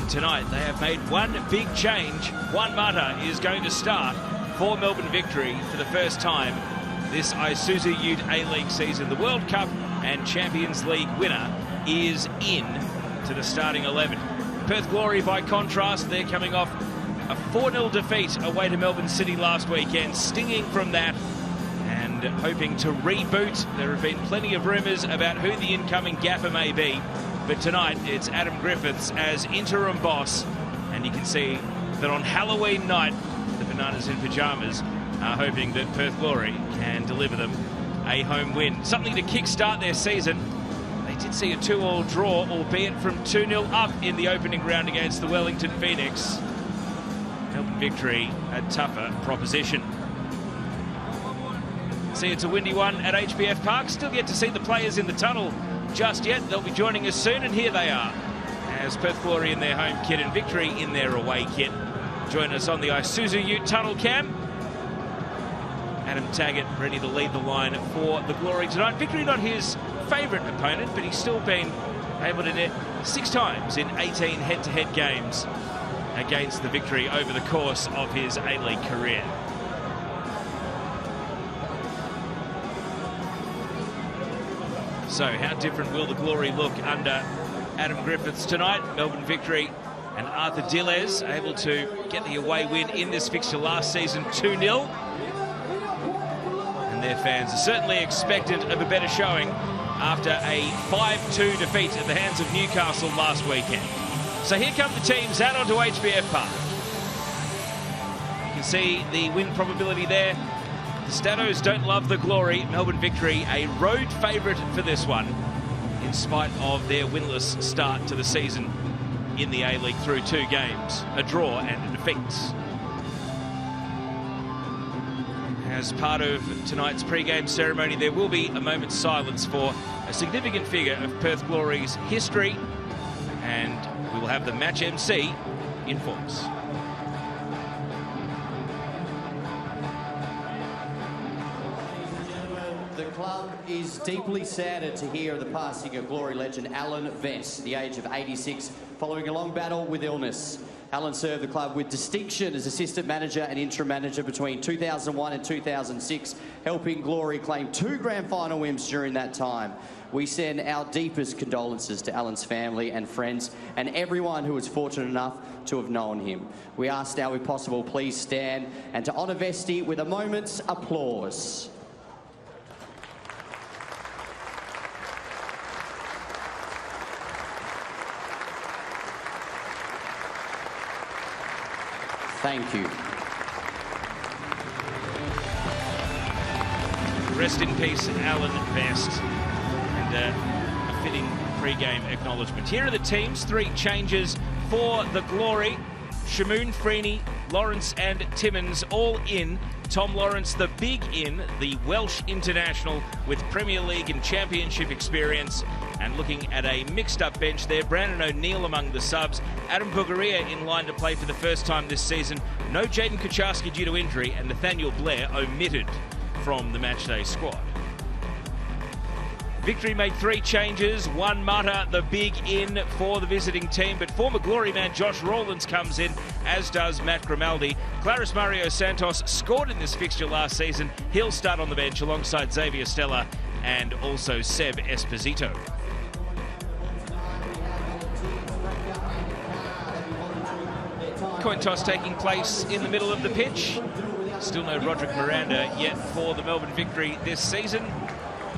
And tonight they have made one big change. Juan Mata is going to start for Melbourne Victory for the first time this Isuzu UTE A-League season. The World Cup and Champions League winner is in to the starting 11. Perth Glory, by contrast, they're coming off a 4-0 defeat away to Melbourne City last weekend, stinging from that and hoping to reboot. There have been plenty of rumours about who the incoming gaffer may be, but tonight it's Adam Griffiths as interim boss, and you can see that on Halloween night the Bananas in Pyjamas are hoping that Perth Glory can deliver them a home win, something to kick-start their season. They did see a 2-2 draw, albeit from 2-0 up in the opening round against the Wellington Phoenix. Melbourne Victory, a tougher proposition. See, it's a windy one at HBF Park. Still yet to see the players in the tunnel just yet. They'll be joining us soon, and here they are, as Perth Glory in their home kit and Victory in their away kit. Join us on the Isuzu UTE tunnel cam. Adam Taggart ready to lead the line for the Glory tonight. Victory not his favourite opponent, but he's still been able to net 6 times in 18 head-to-head games against the Victory over the course of his A-League career. So how different will the Glory look under Adam Griffiths tonight? Melbourne Victory and Arthur Dillez able to get the away win in this fixture last season, 2-0. And their fans are certainly expectant of a better showing after a 5-2 defeat at the hands of Newcastle last weekend. So here come the teams out onto HBF Park. You can see the win probability there. The Statos don't love the Glory. Melbourne Victory, a road favourite for this one, in spite of their winless start to the season in the A-League through 2 games, a draw and a defeat. As part of tonight's pre-game ceremony, there will be a moment's silence for a significant figure of Perth Glory's history, and we will have the match MC in force. The club is deeply saddened to hear of the passing of Glory legend Alan Vess, the age of 86, following a long battle with illness. Alan served the club with distinction as assistant manager and interim manager between 2001 and 2006, helping Glory claim 2 grand final wins during that time. We send our deepest condolences to Alan's family and friends and everyone who was fortunate enough to have known him. We ask now, if possible, please stand and to honour Vesty with a moment's applause. Thank you. Rest in peace, Alan Vest. And a fitting pre-game acknowledgement. Here are the teams. 3 changes for the Glory. Shamoon, Freeney, Lawrence and Timmins all in. Tom Lawrence, the big in, the Welsh international with Premier League and Championship experience. And looking at a mixed-up bench there, Brandon O'Neill among the subs. Adam Bugaria in line to play for the first time this season. No Jaden Kucharski due to injury, and Nathaniel Blair omitted from the matchday squad. Victory made 3 changes. Juan Mata, the big in for the visiting team, but former Glory man Josh Rawlins comes in, as does Matt Grimaldi. Claris Mario Santos scored in this fixture last season. He'll start on the bench alongside Xavier Stella and also Seb Esposito. Coin toss taking place in the middle of the pitch. Still no Roderick Miranda yet for the Melbourne Victory this season.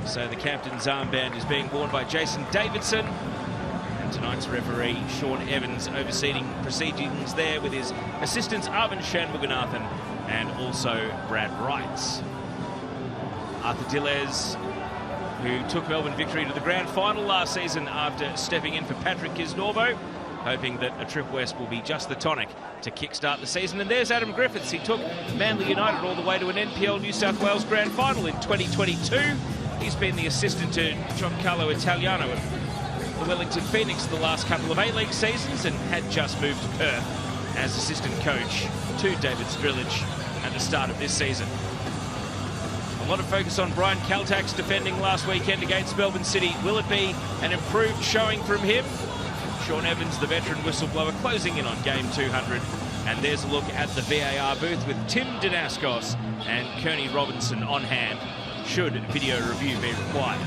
So the captain's armband is being worn by Jason Davidson. And tonight's referee, Sean Evans, overseeing proceedings there with his assistants Arvind Shanmuganathan and also Brad Wright. Arthur Dillez, who took Melbourne Victory to the grand final last season after stepping in for Patrick Kisnorbo, hoping that a trip west will be just the tonic to kickstart the season. And there's Adam Griffiths. He took Manly United all the way to an NPL New South Wales grand final in 2022. He's been the assistant to Giancarlo Italiano at the Wellington Phoenix the last couple of A-League seasons and had just moved to Perth as assistant coach to David Strilic at the start of this season. A lot of focus on Brian Kaltak's defending last weekend against Melbourne City. Will it be an improved showing from him? Sean Evans, the veteran whistleblower, closing in on game 200. And there's a look at the VAR booth with Tim Danaskos and Kearney Robinson on hand, should video review be required.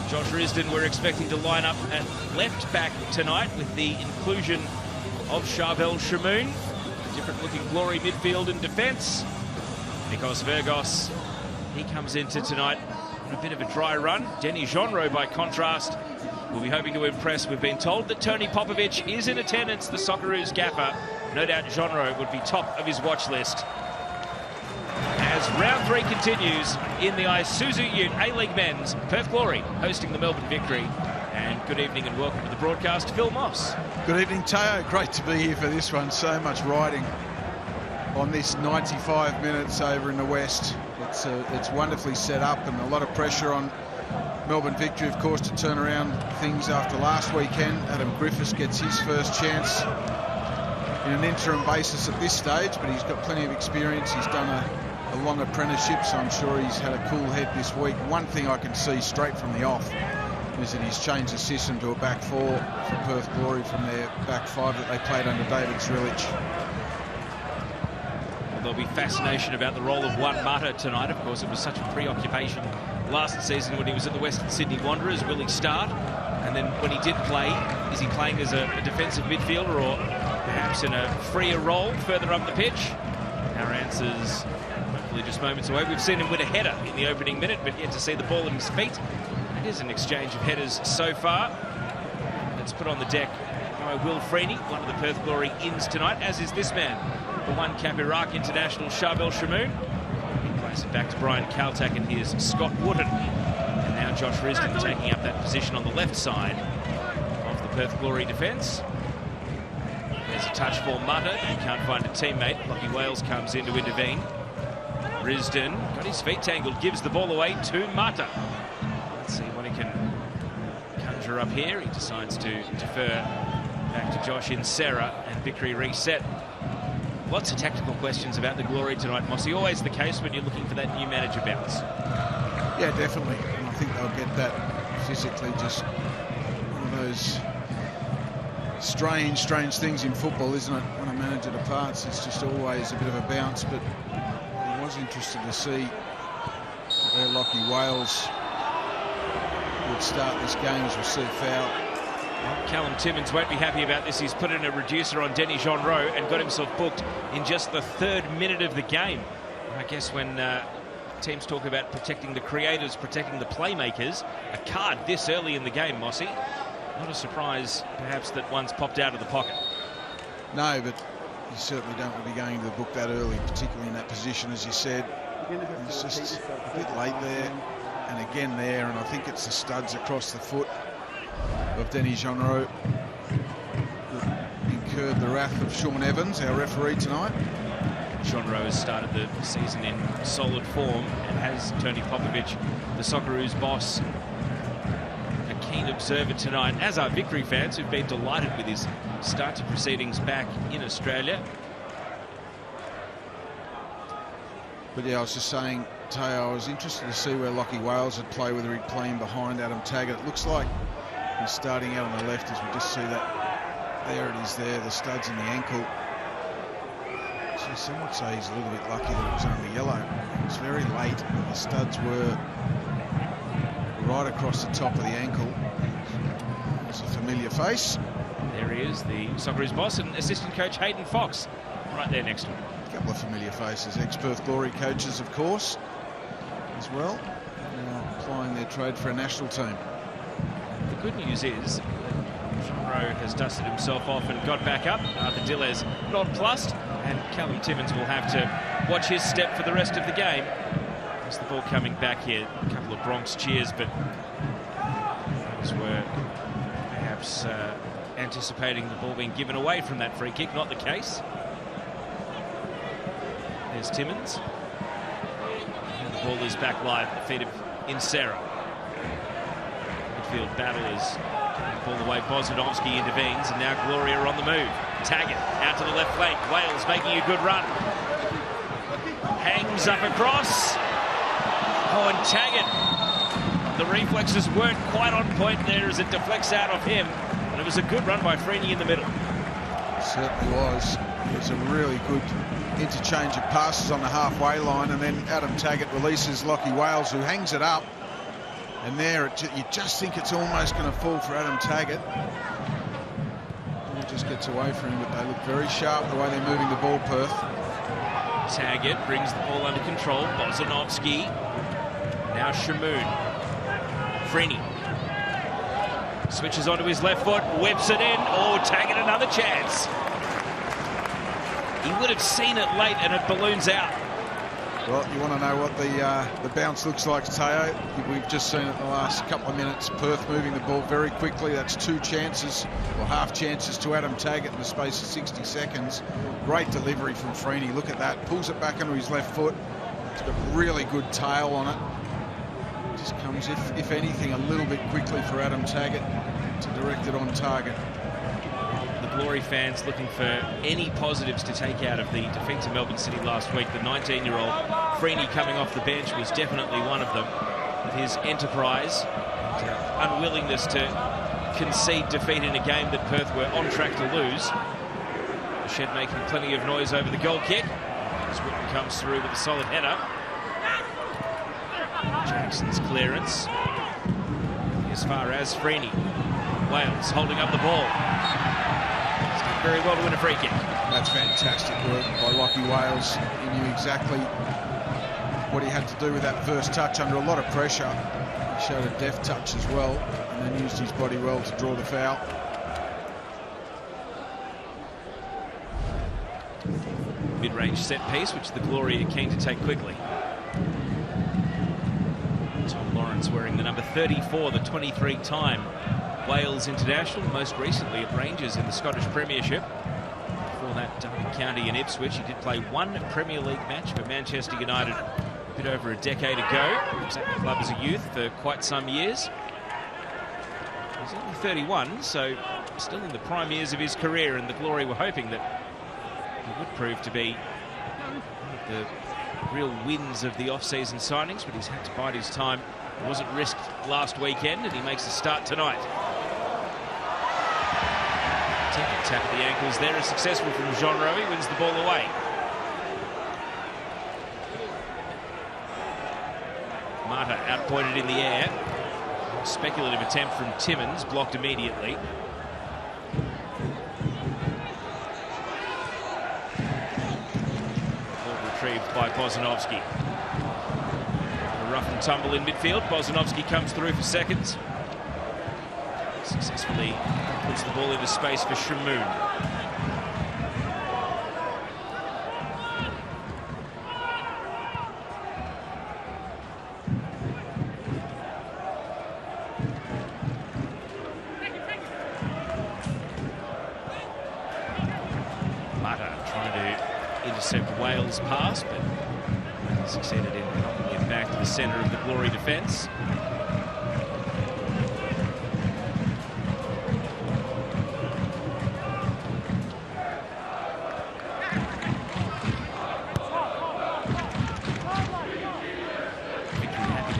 Josh Risdon, we're expecting to line up at left back tonight with the inclusion of Charbel Shamoon. Different looking Glory midfield and defence. Nikos Vergos, he comes into tonight on a bit of a dry run. Denny Genro, by contrast, will be hoping to impress. We've been told that Tony Popovic is in attendance, the Socceroos gaffer. No doubt Genro would be top of his watch list. As round 3 continues in the Isuzu UTE A-League Men's, Perth Glory hosting the Melbourne Victory. And good evening and welcome to the broadcast, Phil Moss. Good evening, Teo. Great to be here for this one. So much riding on this 95 minutes over in the West. It's wonderfully set up and a lot of pressure on Melbourne Victory, of course, to turn around things after last weekend. Adam Griffiths gets his first chance in an interim basis at this stage, but he's got plenty of experience. He's done a long apprenticeship, so I'm sure he's had a cool head this week. One thing I can see straight from the off is that he's changed the system to a back 4 for Perth Glory from their back 5 that they played under David Zrilic. There'll be fascination about the role of Juan Mata tonight. Of course, it was such a preoccupation last season when he was at the Western Sydney Wanderers. Will he start? And then when he did play, is he playing as a defensive midfielder or perhaps in a freer role further up the pitch? Our answers hopefully just moments away. We've seen him win a header in the opening minute, but yet to see the ball at his feet. It is an exchange of headers so far. Let's put on the deck by Will Freeney, one of the Perth Glory ins tonight, as is this man, the one-cap Iraq international Charbel Shamoon. He plays it back to Brian Kaltak, and here's Scott Wootton. And now Josh Risdon taking up that position on the left side of the Perth Glory defence. There's a touch for Mata. He can't find a teammate. Lockie Wales comes in to intervene. Risdon got his feet tangled, gives the ball away to Mata. Let's see what he can conjure up here. He decides to defer back to Josh in Serra, and Victory reset. Lots of tactical questions about the Glory tonight, Mossy. Always the case when you're looking for that new manager bounce. Yeah, definitely. And I think they'll get that physically. Just one of those strange things in football, isn't it? When a manager departs, it's just always a bit of a bounce. But I was interested to see where Lockie Wales would start this game as we see a foul. Callum Timmins won't be happy about this. He's put in a reducer on Denny Genro and got himself booked in just the 3rd minute of the game. I guess when teams talk about protecting the creators, protecting the playmakers, a card this early in the game, Mossy. Not a surprise, perhaps, that one's popped out of the pocket. No, but you certainly don't want to be going to the book that early, particularly in that position, as you said. It's just a bit late there, and again there, and I think it's the studs across the foot of Denny Genro that incurred the wrath of Sean Evans, our referee tonight. Genro has started the season in solid form and has Tony Popovic, the Socceroos boss, a keen observer tonight, as are Victory fans who've been delighted with his start to proceedings back in Australia. But yeah, I was just saying, Teo, I was interested to see where Lockie Wales would play, whether he'd play in behind Adam Taggart. It looks like he's starting out on the left, as we just see that. There it is there, the studs in the ankle. So some would say he's a little bit lucky that it was only yellow. It was very late, and the studs were right across the top of the ankle. It's a familiar face. There he is, the Socceroos boss, and assistant coach Hayden Fox right there next to him. A couple of familiar faces, ex-Perth Glory coaches, of course, as well, now applying their trade for a national team. The good news is Genro has dusted himself off and got back up. Arthur Dillez nonplussed, and Callum Timmins will have to watch his step for the rest of the game. As the ball coming back here, a couple of Bronx cheers, but those were perhaps anticipating the ball being given away from that free kick. Not the case. There's Timmins. And the ball is back live at the feet of Insera. Midfield battle is ball away. Bozadovsky intervenes, and now Gloria on the move. Taggart out to the left flank. Wales making a good run. Hangs up across. Oh, and Taggart. The reflexes weren't quite on point there as it deflects out of him. And it was a good run by Freeney in the middle. It certainly was. It was a really good interchange of passes on the halfway line, and then Adam Taggart releases Lachie Wales, who hangs it up. And there, you just think it's almost going to fall for Adam Taggart. It just gets away from him, but they look very sharp the way they're moving the ball, Perth. Taggart brings the ball under control. Bozanovski. Now Shamoon. Freeney. Switches onto his left foot, whips it in. Oh, Taggart another chance. He would have seen it late and it balloons out. Well, you want to know what the bounce looks like, Teo. We've just seen it in the last couple of minutes. Perth moving the ball very quickly. That's 2 chances, or half chances, to Adam Taggart in the space of 60 seconds. Great delivery from Freeney. Look at that. Pulls it back onto his left foot. It's got really good tail on it. Just comes, if anything, a little bit quickly for Adam Taggart to direct it on target. The Glory fans looking for any positives to take out of the defeat to Melbourne City last week. The 19-year-old Freeney coming off the bench was definitely one of them. With his enterprise, unwillingness to concede defeat in a game that Perth were on track to lose. The Shed making plenty of noise over the goal kick. As Whitten comes through with a solid header. Jackson's clearance. As far as Freeney. Wales holding up the ball. He's done very well to win a free kick. That's fantastic work by Lachie Wales. He knew exactly what he had to do with that first touch under a lot of pressure. He showed a deft touch as well, and then used his body well to draw the foul. Mid-range set piece, which the Glory are keen to take quickly. Tom Lawrence wearing the number 34, the 23-time Wales international, most recently at Rangers in the Scottish Premiership. Before that, Derby County and Ipswich. He did play 1 Premier League match for Manchester United a bit over a decade ago. He was at the club as a youth for quite some years. He's only 31, so still in the prime years of his career, and the Glory were hoping that he would prove to be one of the real wins of the off-season signings, but he's had to bide his time. It wasn't risked last weekend, and he makes a start tonight. Tap at the ankles there is successful from Jean Rowe. He wins the ball away. Marta outpointed in the air. Speculative attempt from Timmins, blocked immediately. Ball retrieved by Bozanovski. A rough and tumble in midfield. Bozanovski comes through for seconds. Successfully puts the ball into space for Shamoon. Mata trying to intercept Wales' pass, but succeeded in knocking it back to the centre of the Glory defence.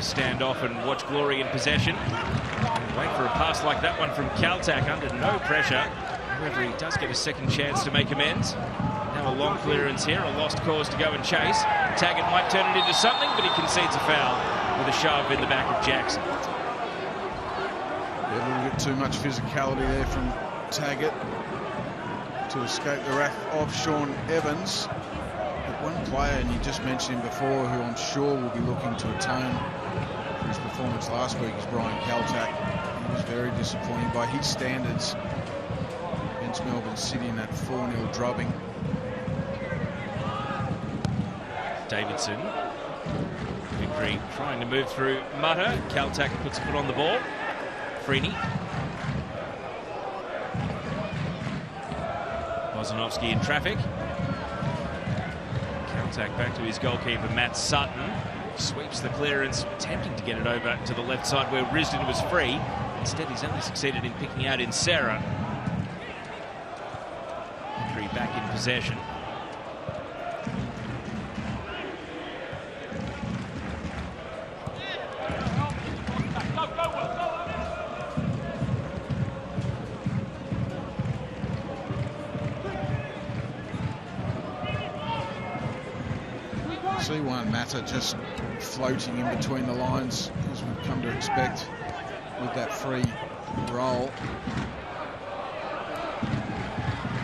Stand off and watch Glory in possession. Wait for a pass like that one from Kaltak under no pressure. However, he does get a second chance to make amends. Now a long clearance here, a lost cause to go and chase. Taggart might turn it into something, but he concedes a foul with a shove in the back of Jackson. Yeah, a little bit too much physicality there from Taggart to escape the wrath of Sean Evans. But one player, and you just mentioned him before, who I'm sure will be looking to atone for his performance last week, is Brian Kaltak. He was very disappointing by his standards against Melbourne City in that 4-0 drubbing. Davidson. Vickery trying to move through Mata. Kaltak puts a foot on the ball. Freeney. Bozanovski in traffic. Kaltak back to his goalkeeper, Matt Sutton. Sweeps the clearance, attempting to get it over to the left side where Risdon was free. Instead, he's only succeeded in picking out in Sarah. Vickery back in possession. see Juan Mata just floating in between the lines, as we've come to expect with that free roll.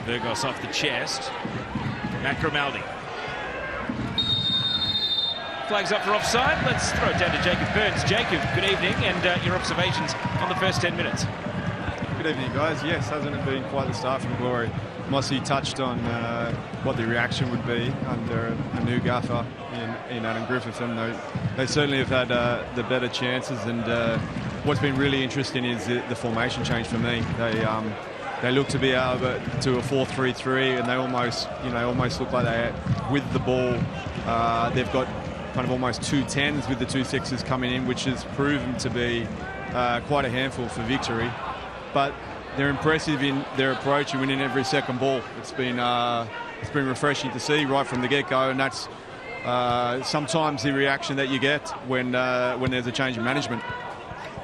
Burgos off the chest. Matt Grimaldi. Flags up for offside. Let's throw it down to Jacob Burns. Jacob, good evening, and your observations on the first 10 minutes. Good evening, guys. Yes, hasn't it been quite the start from Glory? Mossy touched on what the reaction would be under a new gaffer in Adam Griffith, and they certainly have had the better chances. And what's been really interesting is the formation change for me. They look to be able to a 4-3-3, and they almost look like they, with the ball, they've got kind of almost 2 10s with the 2 6s coming in, which has proven to be quite a handful for victory. But they're impressive in their approach and winning every second ball. It's been refreshing to see right from the get-go, and that's sometimes the reaction that you get when there's a change in management.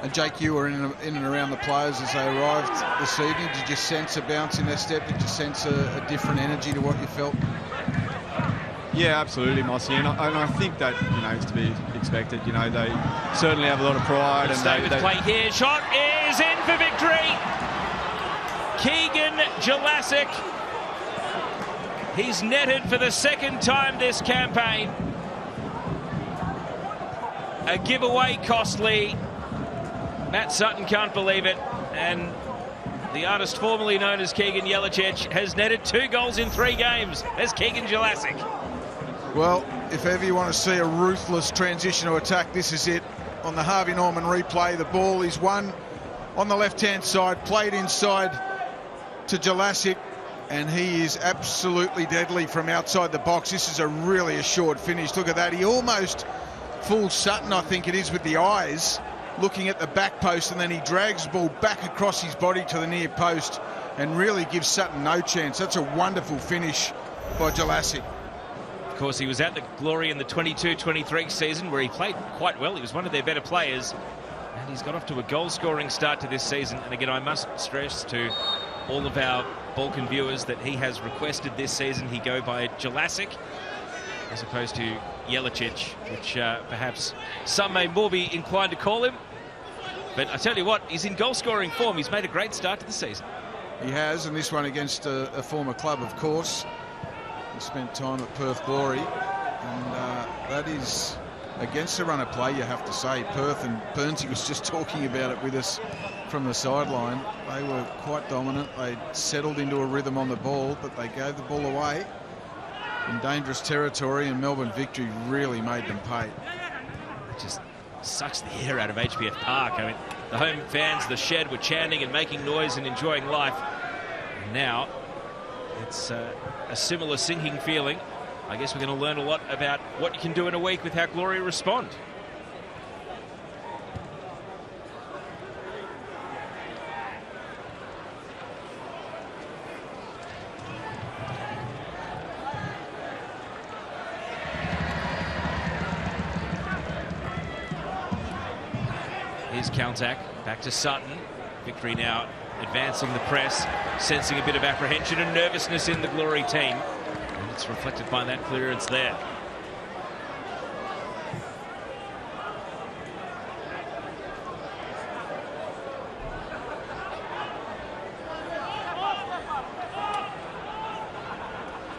And Jake, you were in and around the players as they arrived this evening. Did you sense a bounce in their step? Did you sense a different energy to what you felt? Yeah, absolutely, Mossy, and I think that is to be expected. They certainly have a lot of pride. And stay with play here. Shot is in for victory. Keegan Jelassic. He's netted for the second time this campaign. A giveaway costly. Matt Sutton can't believe it, and the artist formerly known as Keegan Jelacic has netted 2 goals in 3 games. There's Keegan Jelassic. Well, if ever you want to see a ruthless transition to attack, this is it. On the Harvey Norman replay, the ball is won on the left-hand side, played inside to Jelassic, and he is absolutely deadly from outside the box. This is a really assured finish. Look at that. He almost fools Sutton, I think it is, with the eyes, looking at the back post, and then he drags the ball back across his body to the near post and really gives Sutton no chance. That's a wonderful finish by Jelassic. Of course, he was at the Glory in the 22-23 season where he played quite well. He was one of their better players, and he's got off to a goal-scoring start to this season. And again, I must stress to all of our Balkan viewers that he has requested this season he go by Jelassic as opposed to Jelacic, which perhaps some may more be inclined to call him. But I tell you what, he's in goal-scoring form. He's made a great start to the season. He has, and this one against a former club, of course. He spent time at Perth Glory, and that is against a run of play, you have to say. Perth, and Burnsy was just talking about it with us from the sideline. They were quite dominant. They settled into a rhythm on the ball, but they gave the ball away in dangerous territory, and Melbourne Victory really made them pay. It just sucks the air out of HBF Park. I mean, the home fans, the shed, were chanting and making noise and enjoying life. And now it's a similar sinking feeling. I guess we're going to learn a lot about what you can do in a week with how Glory respond. Here's Kaltak, back to Sutton. Victory now advancing the press, sensing a bit of apprehension and nervousness in the Glory team. And it's reflected by that clearance there.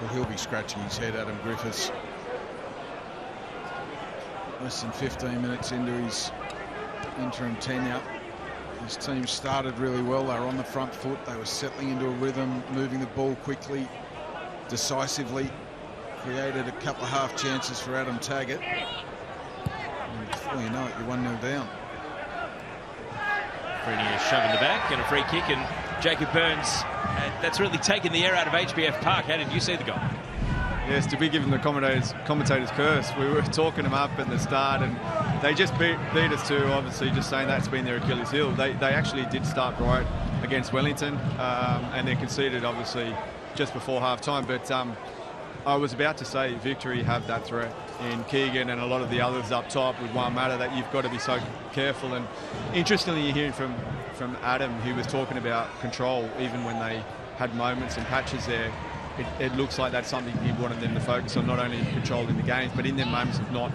Well, he'll be scratching his head, Adam Griffiths. Less than 15 minutes into his interim tenure. His team started really well. They were on the front foot. They were settling into a rhythm, moving the ball quickly, decisively. Created a couple of half chances for Adam Taggart. And before you know it, you're 1-0 down. Freeney is shoving the back and a free kick, and Jacob Burns, that's really taken the air out of HBF Park. How did you see the goal? Yes, to be given the commentators curse. We were talking them up at the start, and they just beat us to, obviously, just saying that's been their Achilles heel. They actually did start right against Wellington, and then conceded, obviously, just before half-time. But I was about to say Victory have that threat in Keegan and a lot of the others up top with Juan Mata that you've got to be so careful. And interestingly, you're hearing from Adam, who was talking about control, even when they had moments and patches there. it looks like that's something he wanted them to focus on, not only controlling the games, but in their moments of not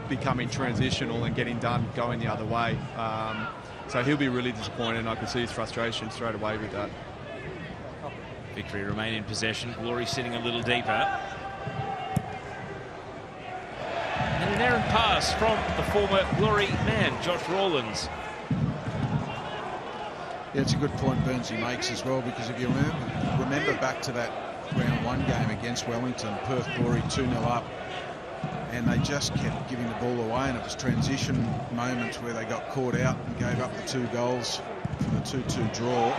becoming transitional and getting done, going the other way. So he'll be really disappointed, and I could see his frustration straight away with that. Victory remain in possession. Glory sitting a little deeper. And an errant pass from the former Glory man, Josh Rawlins. Yeah, it's a good point Burnsy makes as well, because if you remember back to that round 1 game against Wellington, Perth Glory 2-0 up, and they just kept giving the ball away, and it was transition moments where they got caught out and gave up the 2 goals for the 2-2 draw.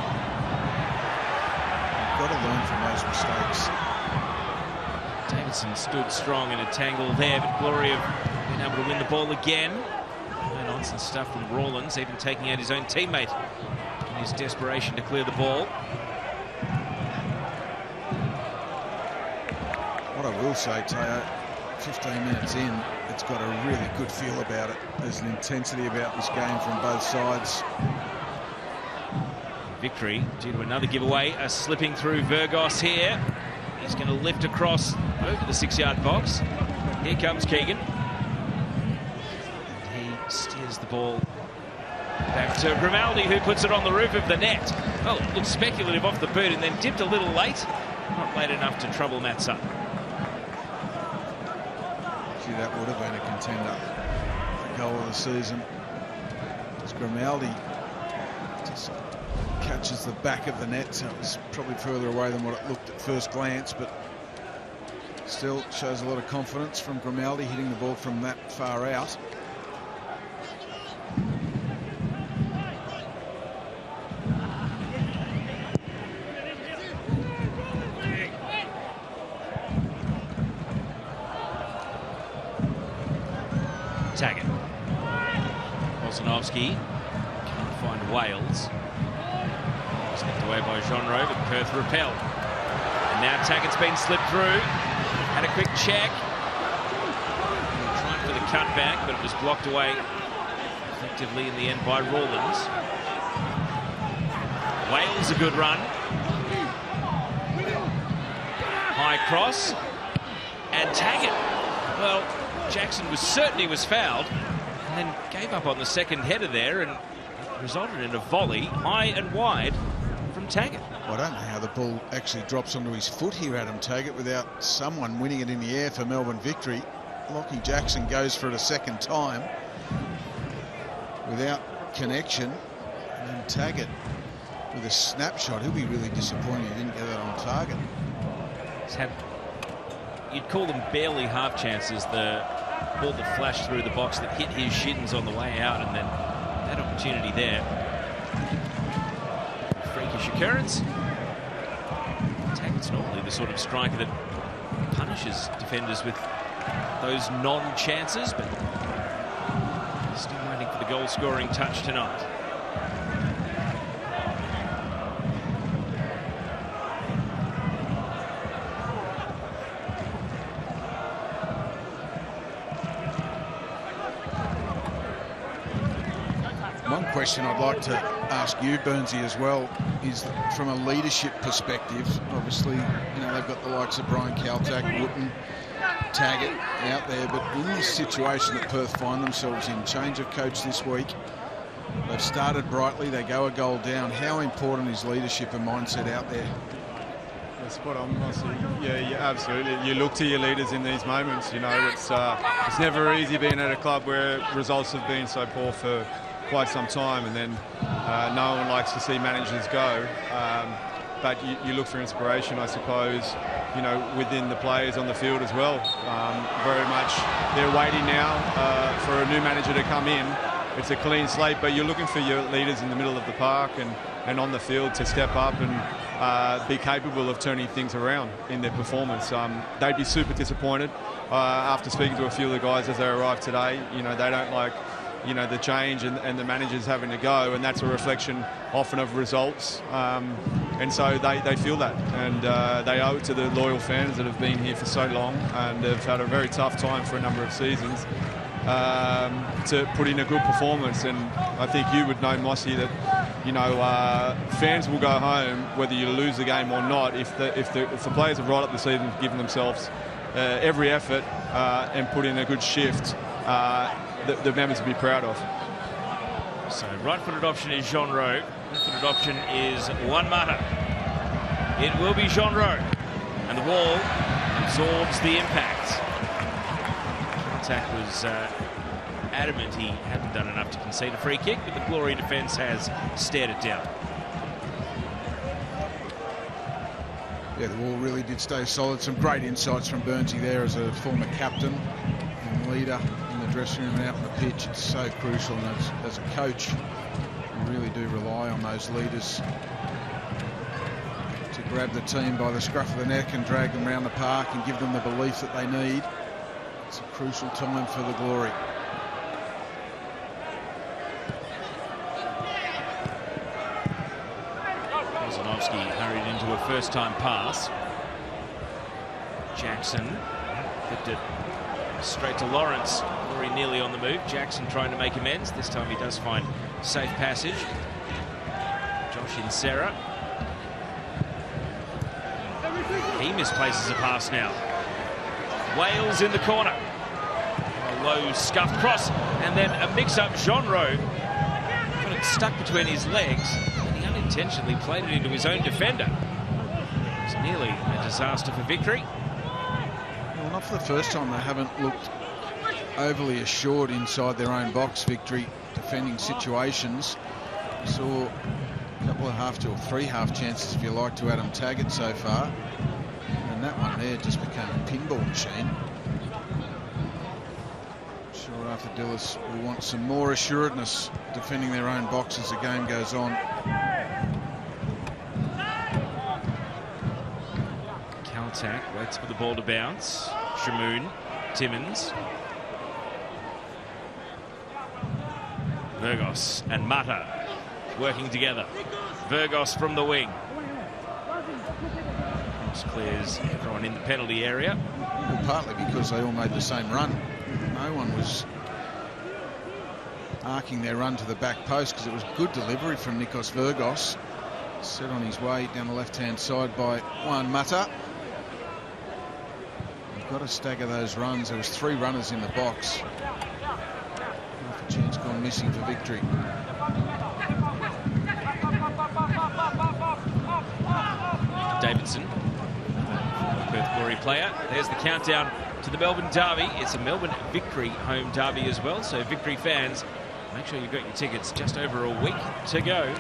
You've got to learn from those mistakes. Davidson stood strong in a tangle there, but Glory have been able to win the ball again. No nonsense stuff from Rawlins, even taking out his own teammate in his desperation to clear the ball. What I will say, Teo, 15 minutes in, it's got a really good feel about it. There's an intensity about this game from both sides. Victory due to another giveaway, a slipping through Virgos here. He's going to lift across over the 6-yard box. Here comes Keegan. And he steers the ball back to Grimaldi, who puts it on the roof of the net. Well, it looked speculative off the boot and then dipped a little late. Not late enough to trouble Matt Sutton. Gee, that would have been a contender. The goal of the season. As Grimaldi just catches the back of the net, so it was probably further away than what it looked at first glance, but still shows a lot of confidence from Grimaldi hitting the ball from that far out. Taggart. Olsenowski can't find Wales. Slipped away by Jeanreau, but Perth repelled. And now Taggart's been slipped through. Had a quick check. Trying for the cutback, but it was blocked away effectively in the end by Rawlins. Wales a good run. High cross. And Taggart. Well, Jackson was certain he was fouled, and then gave up on the second header there, and resulted in a volley high and wide from Taggart. Well, I don't know how the ball actually drops onto his foot here, Adam Taggart, without someone winning it in the air for Melbourne Victory. Lockie Jackson goes for it a second time without connection, and then Taggart with a snapshot. He'll be really disappointed he didn't get that on target. He's had, you'd call them barely half chances. The ball that flashed through the box that hit his shins on the way out, and then that opportunity there. Freakish occurrence. Taggart's normally the sort of striker that punishes defenders with those non-chances, but still waiting for the goal-scoring touch tonight. One question I'd like to ask you, Burnsy, as well, is that from a leadership perspective, obviously, you know, they've got the likes of Brian Kaltak, Wooten, Taggart out there, but in this situation that Perth find themselves in, change of coach this week, they've started brightly, they go a goal down. How important is leadership and mindset out there? Yeah, spot on, Mossy. Yeah, absolutely. You look to your leaders in these moments. You know, it's never easy being at a club where results have been so poor for quite some time, and then no one likes to see managers go, but you look for inspiration, I suppose, you know, within the players on the field as well. Very much they're waiting now for a new manager to come in. It's a clean slate, but you're looking for your leaders in the middle of the park and on the field to step up and be capable of turning things around in their performance. They'd be super disappointed after speaking to a few of the guys as they arrived today. You know, they don't like, you know, the change and the managers having to go, and that's a reflection often of results, and so they feel that, and they owe it to the loyal fans that have been here for so long and have had a very tough time for a number of seasons to put in a good performance. And I think you would know, Mossy, that you know, fans will go home whether you lose the game or not if the players have right up the season given themselves every effort and put in a good shift. The members to be proud of. So right-footed option is Jean Rowe. Left-footed option is Juan Mata. It will be Jean Rowe. And the ball absorbs the impact. Contact was adamant he hadn't done enough to concede a free kick, but the Glory defence has stared it down. Yeah, the wall really did stay solid. Some great insights from Burnsy there as a former captain and leader in the dressing room and out on the pitch. It's so crucial, and as a coach, you really do rely on those leaders to grab the team by the scruff of the neck and drag them around the park and give them the belief that they need. It's a crucial time for the Glory. Hurried into a first-time pass. Jackson flipped it straight to Lawrence. Glory nearly on the move. Jackson trying to make amends. This time he does find safe passage. Josh Insera. He misplaces a pass now. Wales in the corner. A low scuffed cross, and then a mix-up. Jean Rowe got it stuck between his legs. Intentionally played it into his own defender. It's nearly a disaster for Victory. Well, not for the first time. They haven't looked overly assured inside their own box. Victory defending situations. We saw a couple of half to or three half chances, if you like, to Adam Taggart so far, and that one there just became a pinball machine. Sure, Arthur Dillis will want some more assuredness defending their own box as the game goes on. Caltac waits for the ball to bounce. Shamoon, Timmins, Virgos and Mata working together. Virgos from the wing. Cross clears everyone in the penalty area. Well, partly because they all made the same run. No one was arcing their run to the back post because it was good delivery from Nikos Virgos. Set on his way down the left-hand side by Juan Mata. You've got to stagger those runs. There was three runners in the box. Half a chance gone missing for Victory. Davidson, Perth Glory player. There's the countdown to the Melbourne derby. It's a Melbourne Victory home derby as well, so Victory fans, make sure you've got your tickets. Just over a week to go.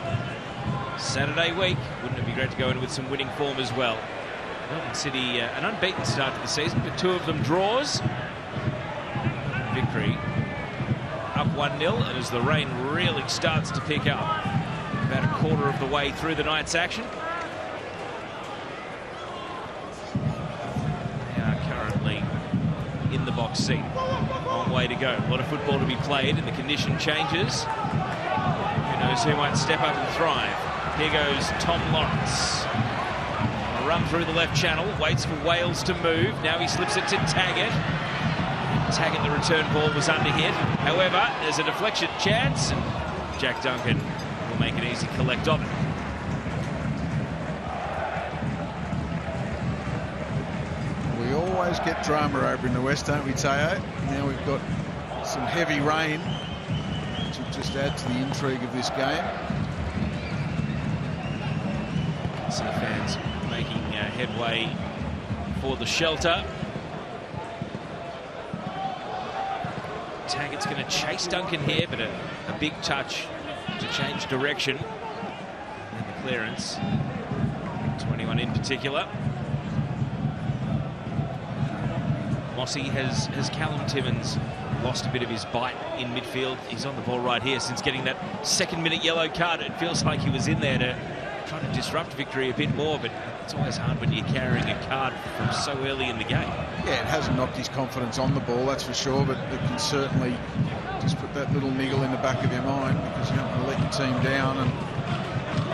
Saturday week. Wouldn't it be great to go in with some winning form as well? Melbourne City, an unbeaten start to the season, but two of them draws. Victory up 1-0, and as the rain really starts to pick up, about a quarter of the way through the night's action. They are currently in the box seat. Long way to go. A lot of football to be played, and the condition changes. Who knows who might step up and thrive. Here goes Tom Lawrence. A run through the left channel, waits for Wales to move. Now he slips it to Taggart. Taggart, the return ball was under hit. However, there's a deflection chance, and Jack Duncan will make an easy collect of it. We always get drama over in the West, don't we, Teo? Now we've got some heavy rain, which will just add to the intrigue of this game. See fans making headway for the shelter. Taggart's going to chase Duncan here, but a big touch to change direction. And the clearance, 21 in particular. Mossy has Callum Timmins lost a bit of his bite in midfield. He's on the ball right here since getting that second-minute yellow card. It feels like he was in there to try to disrupt Victory a bit more, but it's always hard when you're carrying a card from so early in the game. Yeah, it hasn't knocked his confidence on the ball, that's for sure, but it can certainly just put that little niggle in the back of your mind because you don't want to let your team down and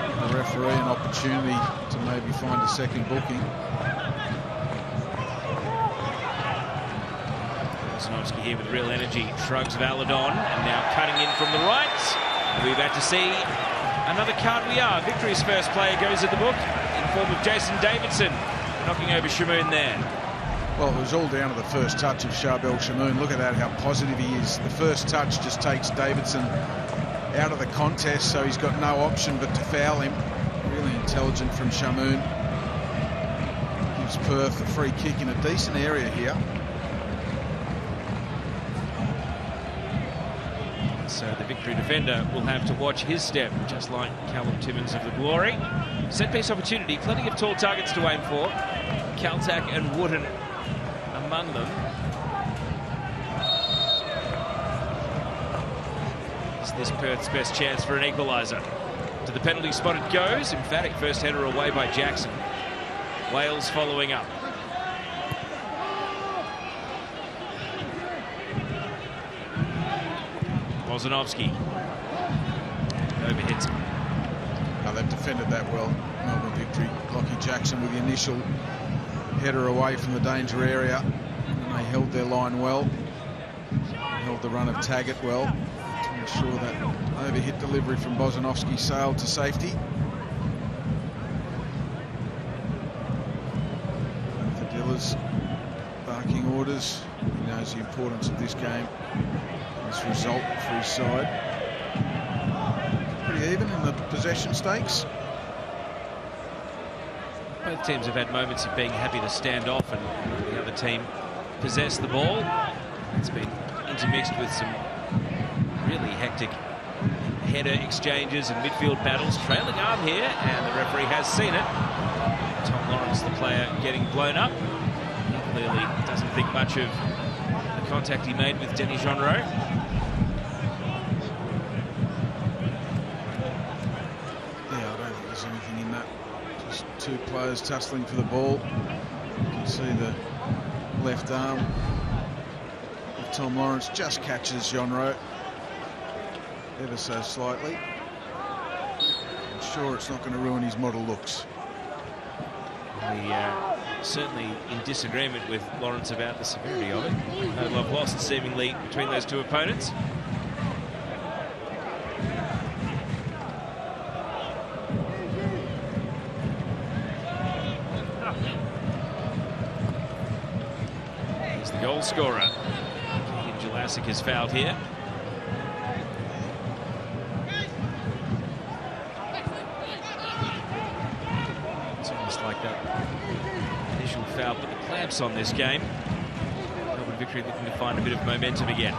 give the referee an opportunity to maybe find a second booking. Snovsky here with real energy, shrugs Valadon, and now cutting in from the right. We're about to see Another card we are. Victory's first player goes in the book in form of Jason Davidson, knocking over Shamoon there. Well, it was all down to the first touch of Charbel Shamoon. Look at that, how positive he is. The first touch just takes Davidson out of the contest, so he's got no option but to foul him. Really intelligent from Shamoon. Gives Perth a free kick in a decent area here. So the Victory defender will have to watch his step, just like Callum Timmins of the Glory. Set-piece opportunity, plenty of tall targets to aim for. Kaltak and Wooden among them. Is this Perth's best chance for an equaliser? To the penalty spot it goes. Emphatic first header away by Jackson. Wales following up. Wozanovski overhits him. Oh, they've defended that well. Melbourne Victory. Lockie Jackson with the initial header away from the danger area. And they held their line well. Held the run of Taggart well to ensure that overhit delivery from Wozanovski sailed to safety. Diller's barking orders. He knows the importance of this game. This result for his side. Pretty even in the possession stakes. Both teams have had moments of being happy to stand off and the other team possess the ball. It's been intermixed with some really hectic header exchanges and midfield battles. Trailing arm here, and the referee has seen it. Tom Lawrence, the player, getting blown up. He clearly doesn't think much of the contact he made with Denny Jonro. Two players tussling for the ball. You can see the left arm of Tom Lawrence just catches Jonro ever so slightly. I'm sure it's not going to ruin his model looks. Certainly in disagreement with Lawrence about the severity of it. No love lost seemingly between those two opponents. Goal scorer. Keegan Jelassic is fouled here. It's almost like that initial foul put the clamps on this game. Melbourne Victory looking to find a bit of momentum again.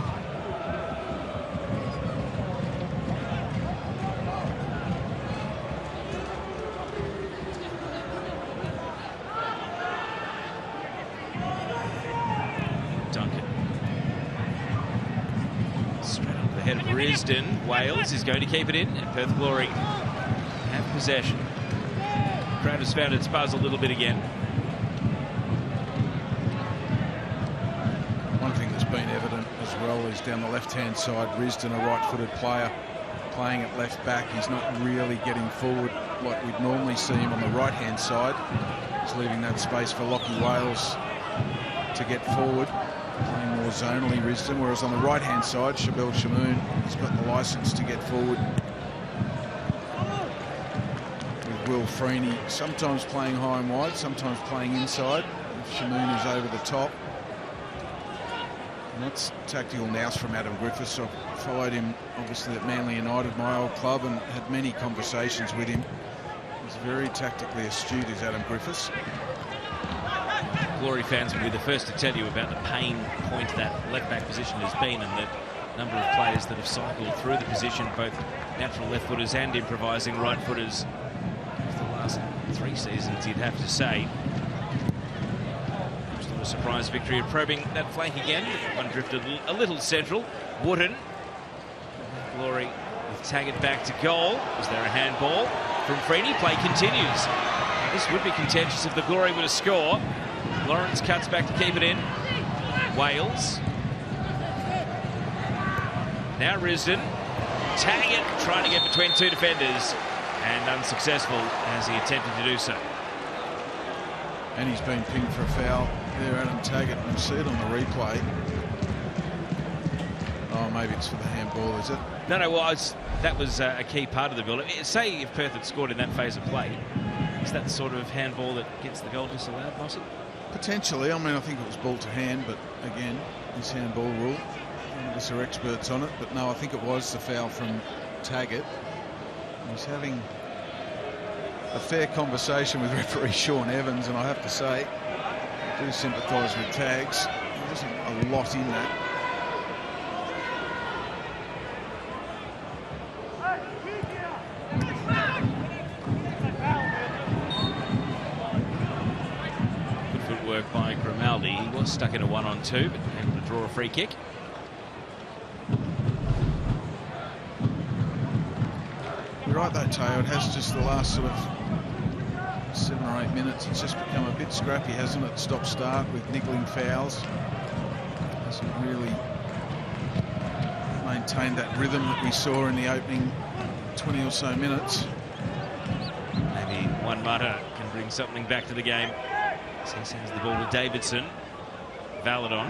Risdon, Wales is going to keep it in, and Perth Glory have possession. Crowd has found its buzz a little bit again. One thing that's been evident as well is down the left-hand side, Risdon, a right-footed player, playing at left back. He's not really getting forward like we'd normally see him on the right-hand side. He's leaving that space for Lockie Wales to get forward. Playing more zonally, Risdon, whereas on the right-hand side, Charbel Shamoon has got the licence to get forward. With Will Freeney sometimes playing high and wide, sometimes playing inside. If Shamoon is over the top. And that's tactical nous from Adam Griffiths. I've followed him, obviously, at Manly United, my old club, and had many conversations with him. He's very tactically astute, is Adam Griffiths. Glory fans will be the first to tell you about the pain point that left-back position has been, and the number of players that have cycled through the position, both natural left-footers and improvising right-footers, for the last 3 seasons, you'd have to say. Just a surprise Victory of probing that flank again. One drifted a little central. Wooden. Glory with Taggart back to goal. Was there a handball from Freeney? Play continues. This would be contentious if the Glory were to score. Lawrence cuts back to keep it in. Wales. Now Risdon. Taggart trying to get between two defenders and unsuccessful as he attempted to do so. And he's been pinged for a foul there, Adam Taggart. We'll see it on the replay. Oh, maybe it's for the handball, is it? No, well, that was a key part of the build-up. Say if Perth had scored in that phase of play, is that the sort of handball that gets the goal disallowed, Mossy? Potentially. I mean, I think it was ball to hand, but again, this handball rule, none of us are experts on it. But no, I think it was the foul from Taggart. He's having a fair conversation with referee Sean Evans, and I have to say, I do sympathise with Tags. There wasn't a lot in that. Good footwork by Grimaldi. He was stuck in a 1-on-2, but able to draw a free kick. You're right though, Teo, it has just the last sort of 7 or 8 minutes, it's just become a bit scrappy, hasn't it? Stop-start with niggling fouls. Hasn't really maintained that rhythm that we saw in the opening 20 or so minutes. Maybe Juan Mata can bring something back to the game. So he sends the ball to Davidson. Valadon.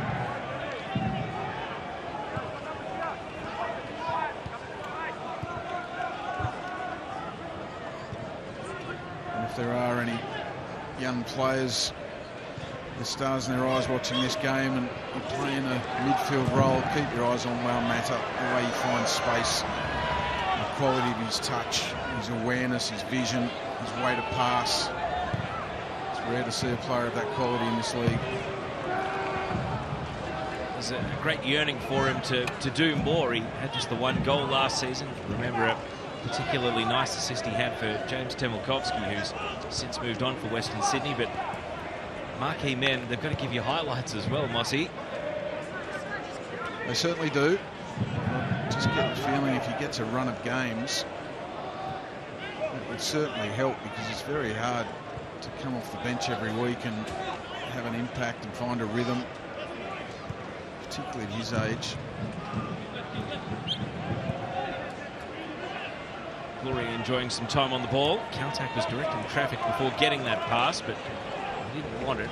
And if there are any young players with stars in their eyes watching this game and you're playing a midfield role, keep your eyes on Juan Mata, the way he finds space, the quality of his touch, his awareness, his vision, his way to pass. It's rare to see a player of that quality in this league. There's a great yearning for him to do more. He had just the 1 goal last season. Remember a particularly nice assist he had for James Temelkovski, who's since moved on for Western Sydney. But marquee men, they've got to give you highlights as well, Mossy. They certainly do. I just get the feeling if he gets a run of games, it would certainly help, because it's very hard to come off the bench every week and have an impact and find a rhythm, particularly at his age. Glory enjoying some time on the ball. Caltac was directing traffic before getting that pass, but he didn't want it.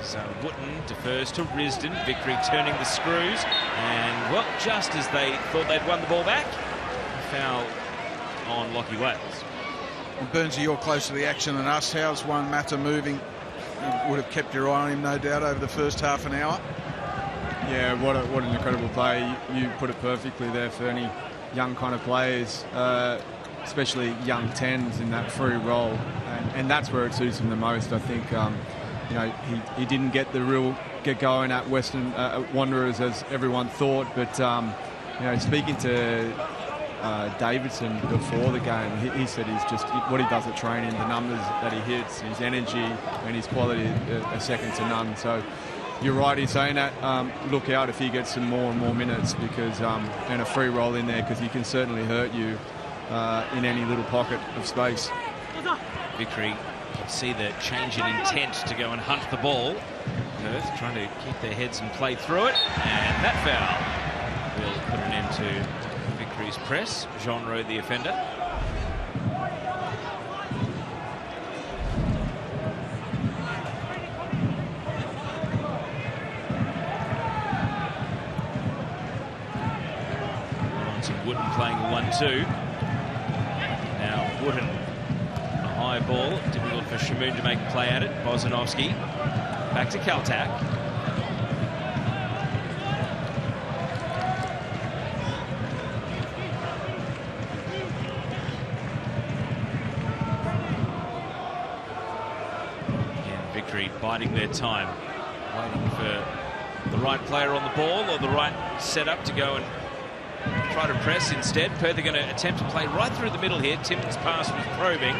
So Wooten defers to Risdon. Vickery turning the screws, and well, just as they thought they'd won the ball back, a foul on Lachie Wales. And Burnsy, you're closer to the action than us. How's Juan Mata moving? You would have kept your eye on him, no doubt, over the first half an hour. Yeah, what an incredible play. You put it perfectly there for any young kind of players, especially young 10s in that free role, and that's where it suits him the most. I think you know, he didn't get going at Western Wanderers as everyone thought, but you know, speaking to Davidson before the game, he said he's just, what he does at training, the numbers that he hits, his energy and his quality are second to none. So you're right in saying that. Look out if he gets some more and more minutes, because and a free roll in there, because he can certainly hurt you in any little pocket of space. Vickery, you see the change in intent to go and hunt the ball. Perth trying to keep their heads and play through it, and that foul will put an end to Vickery's press. Jean Rowe, the offender. Wooden playing 1-2. Now Wooden, a high ball, difficult for Shamoon to make a play at it. Bozanovski back to Caltac. Again, Vickery biding their time, waiting for the right player on the ball or the right setup to go and try to press instead. Perth are going to attempt to play right through the middle here. Timmins' pass was probing.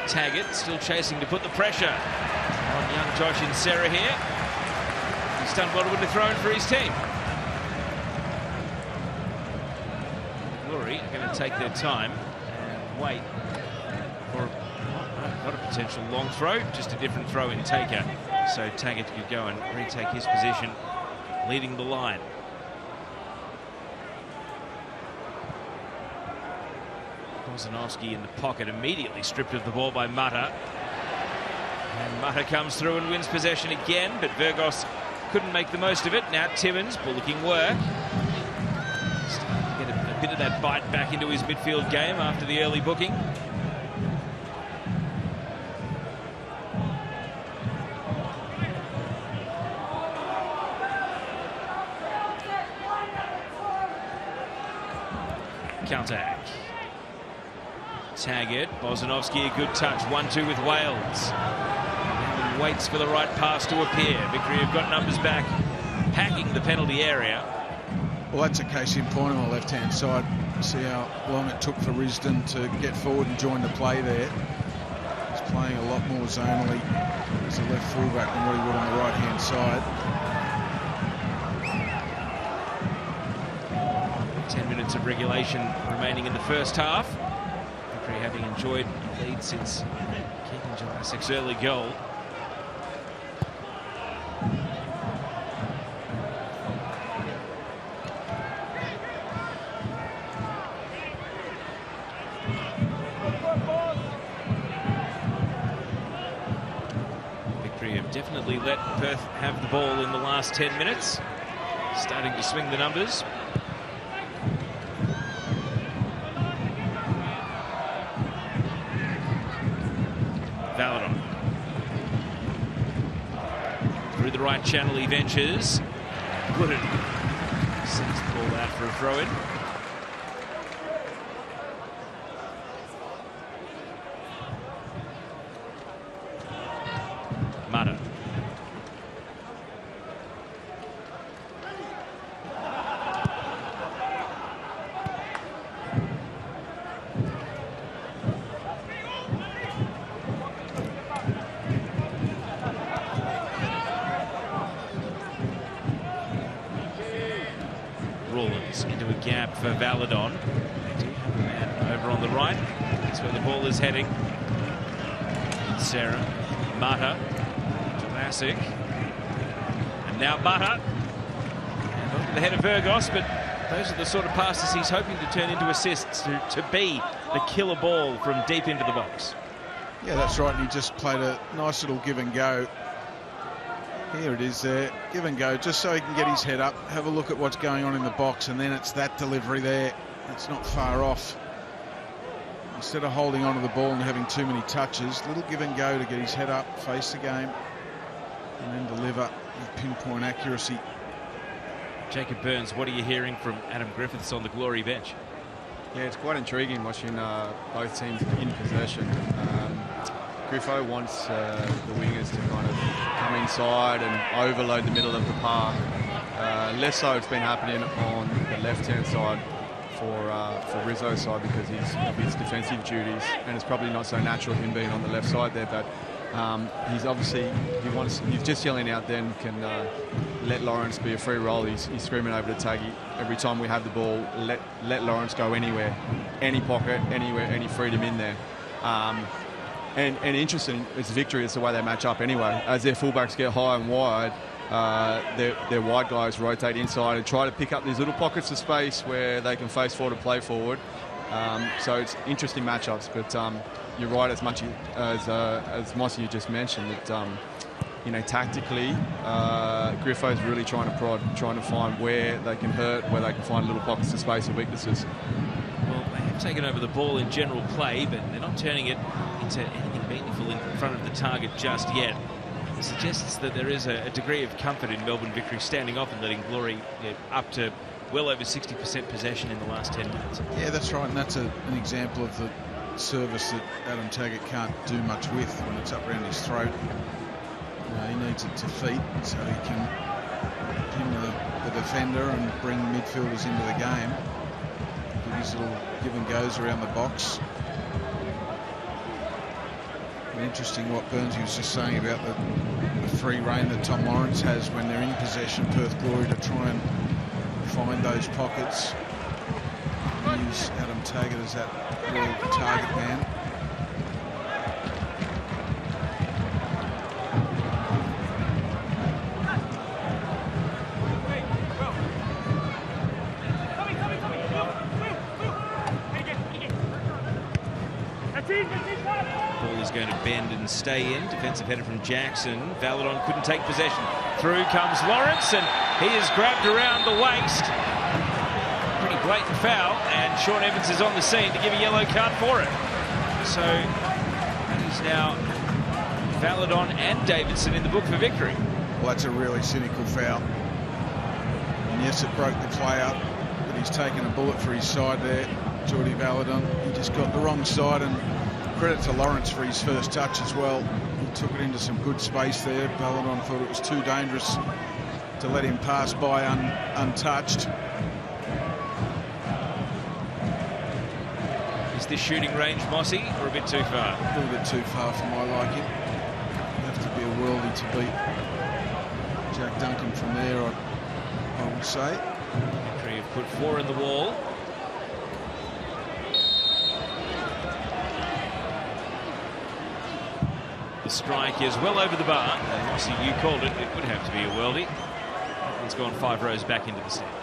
Taggart still chasing to put the pressure on young Josh Insera here. He's done well to win the throw-in for his team. Glory are going to take their time and wait for not a potential long throw, just a different throw-in taker. So Taggart could go and retake his position, leading the line. Bozanovski in the pocket, immediately stripped of the ball by Mata. And Mata comes through and wins possession again, but Virgos couldn't make the most of it. Now Timmins, bullocking work. with that bite back into his midfield game after the early booking. Counter-attack. Taggart, Bozanovsky, a good touch. 1-2 with Wales. And waits for the right pass to appear. Victory have got numbers back, hacking the penalty area. Well, that's a case in point on the left-hand side. See how long it took for Risdon to get forward and join the play there. He's playing a lot more zonally as a left fullback than what he would on the right-hand side. 10 minutes of regulation remaining in the first half. Victory having enjoyed the lead since Keegan Jurassic's early goal. Victory have definitely let Perth have the ball in the last 10 minutes. Starting to swing the numbers. Valadon. Through the right channel he ventures. Gooden sends the ball out for a throw-in. Mata. Rawlins into a gap for Valadon. They do have a man over on the right. That's where the ball is heading. And Sarah. Mata. Jurassic. And now Mata. And over the head of Virgos, but those are the sort of passes he's hoping to turn into assists to be the killer ball from deep into the box. Yeah, that's right. And he just played a nice little give and go. Here it is there, give and go, just so he can get his head up, have a look at what's going on in the box, and then it's that delivery there. It's not far off. Instead of holding onto the ball and having too many touches, little give and go to get his head up, face the game, and then deliver with pinpoint accuracy. Jacob Burns, what are you hearing from Adam Griffiths on the Glory bench? Yeah, it's quite intriguing watching both teams in possession. Griffo wants the wingers to kind of come inside and overload the middle of the park. Less so it's been happening on the left-hand side for Rizzo's side because of his defensive duties, and it's probably not so natural him being on the left side there, but he's obviously, he's just yelling out then, can let Lawrence be a free roll. He's screaming over to Taggy every time we have the ball, let Lawrence go anywhere, any pocket, anywhere, any freedom in there. And interesting, it's Victory, it's the way they match up anyway. As their fullbacks get high and wide, their wide guys rotate inside and try to pick up these little pockets of space where they can face forward and play forward. So it's interesting matchups, but you're right, as much as Mossy just mentioned, that you know, tactically, Griffo's really trying to prod, trying to find where they can hurt, where they can find little pockets of space and weaknesses. Well, they have taken over the ball in general play, but they're not turning it into anything meaningful in front of the target just yet. It suggests that there is a degree of comfort in Melbourne Victory standing off and letting Glory up to well over 60% possession in the last 10 minutes. Yeah, that's right, and that's an example of the service that Adam Taggart can't do much with when it's up around his throat. He needs it to feet so he can pin the defender and bring midfielders into the game. Do these little give and goes around the box. And interesting what Burnsy was just saying about the free rein that Tom Lawrence has when they're in possession, Perth Glory, to try and find those pockets. Use Adam Taggart as that real target man. Ball is going to bend and stay in. Defensive header from Jackson. Valadon couldn't take possession. Through comes Lawrence, and he is grabbed around the waist. Pretty blatant foul, and Sean Evans is on the scene to give a yellow card for it. So that is now Valadon and Davidson in the book for victory. Well, that's a really cynical foul. And yes, it broke the play up, but he's taken a bullet for his side there, Geordie Valadon. He just got the wrong side, and credit to Lawrence for his first touch as well. He took it into some good space there. Valadon thought it was too dangerous to let him pass by untouched. Is this shooting range mossy or a bit too far? A little bit too far for my liking. Have to be a worldie to beat Jack Duncan from there, I would say. Victory have put 4 in the wall. The strike is well over the bar. And Mossy, you called it. It would have to be a worldie. That one's gone 5 rows back into the stand.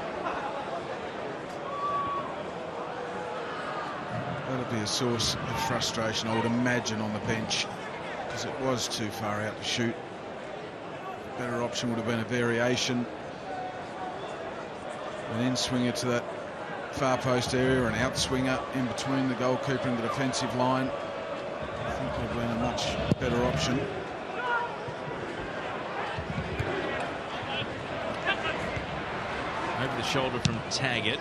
That'll be a source of frustration, I would imagine, on the bench, because it was too far out to shoot. A better option would have been a variation, an in-swinger to that far post area, an out-swinger in between the goalkeeper and the defensive line. I think would have been a much better option. Over the shoulder from Taggart.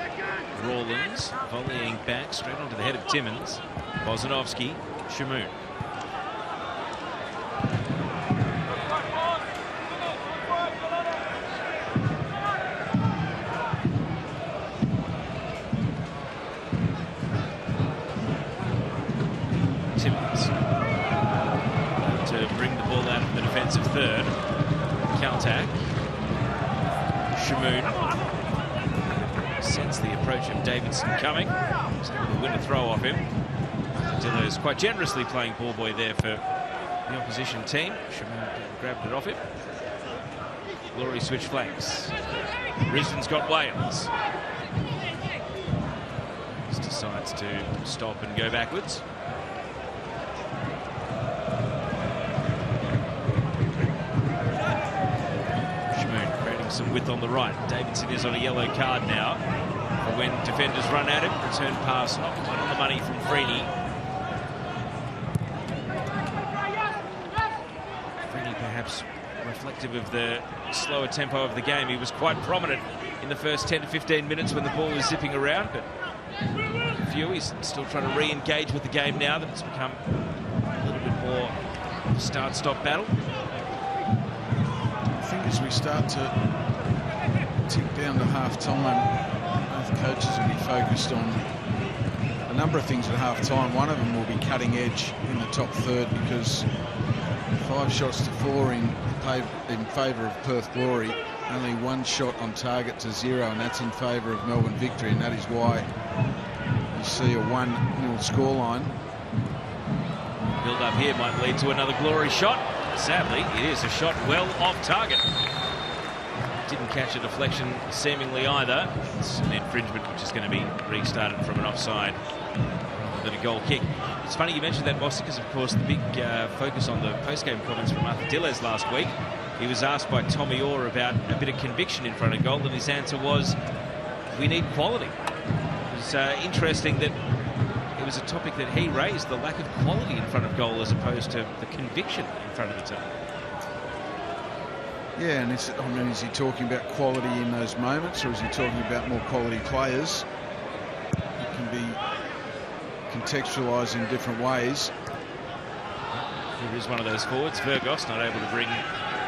Rawlins volleying back straight onto the head of Timmins. Bozanovsky, Shamoon. Timmins to bring the ball out of the defensive third. Caltac. Shamoon sense the approach of Davidson coming. So we'll win a throw off him. Dillo's quite generously playing ball boy there for the opposition team. Shamoon grabbed it off him. Glory switch flanks. Risdon's got Wales. Just decides to stop and go backwards. Some width on the right. Davidson is on a yellow card now for when defenders run at him. Return pass not quite on the money from Freeney. Freeney perhaps reflective of the slower tempo of the game. He was quite prominent in the first 10 to 15 minutes when the ball was zipping around, but he's still trying to re-engage with the game now that it's become a little bit more start-stop battle. I think as we start to tick down to half-time, both coaches will be focused on a number of things at half-time. One of them will be cutting edge in the top third, because 5 shots to 4 in favour of Perth Glory, only 1 shot on target to 0, and that's in favour of Melbourne Victory, and that is why you see a 1-0 scoreline. Build up here might lead to another Glory shot. Sadly, it is a shot well off target. Didn't catch a deflection seemingly either. It's an infringement which is going to be restarted from an offside rather than a goal kick. It's funny you mentioned that, Mossy, because of course the big focus on the post-game comments from Arthur Dilles last week. He was asked by Tommy Orr about a bit of conviction in front of goal, and his answer was, we need quality. It was interesting that it was a topic that he raised, the lack of quality in front of goal as opposed to the conviction in front of the team. Yeah, and is he talking about quality in those moments, or is he talking about more quality players? It can be contextualised in different ways. Here is one of those forwards. Virgos not able to bring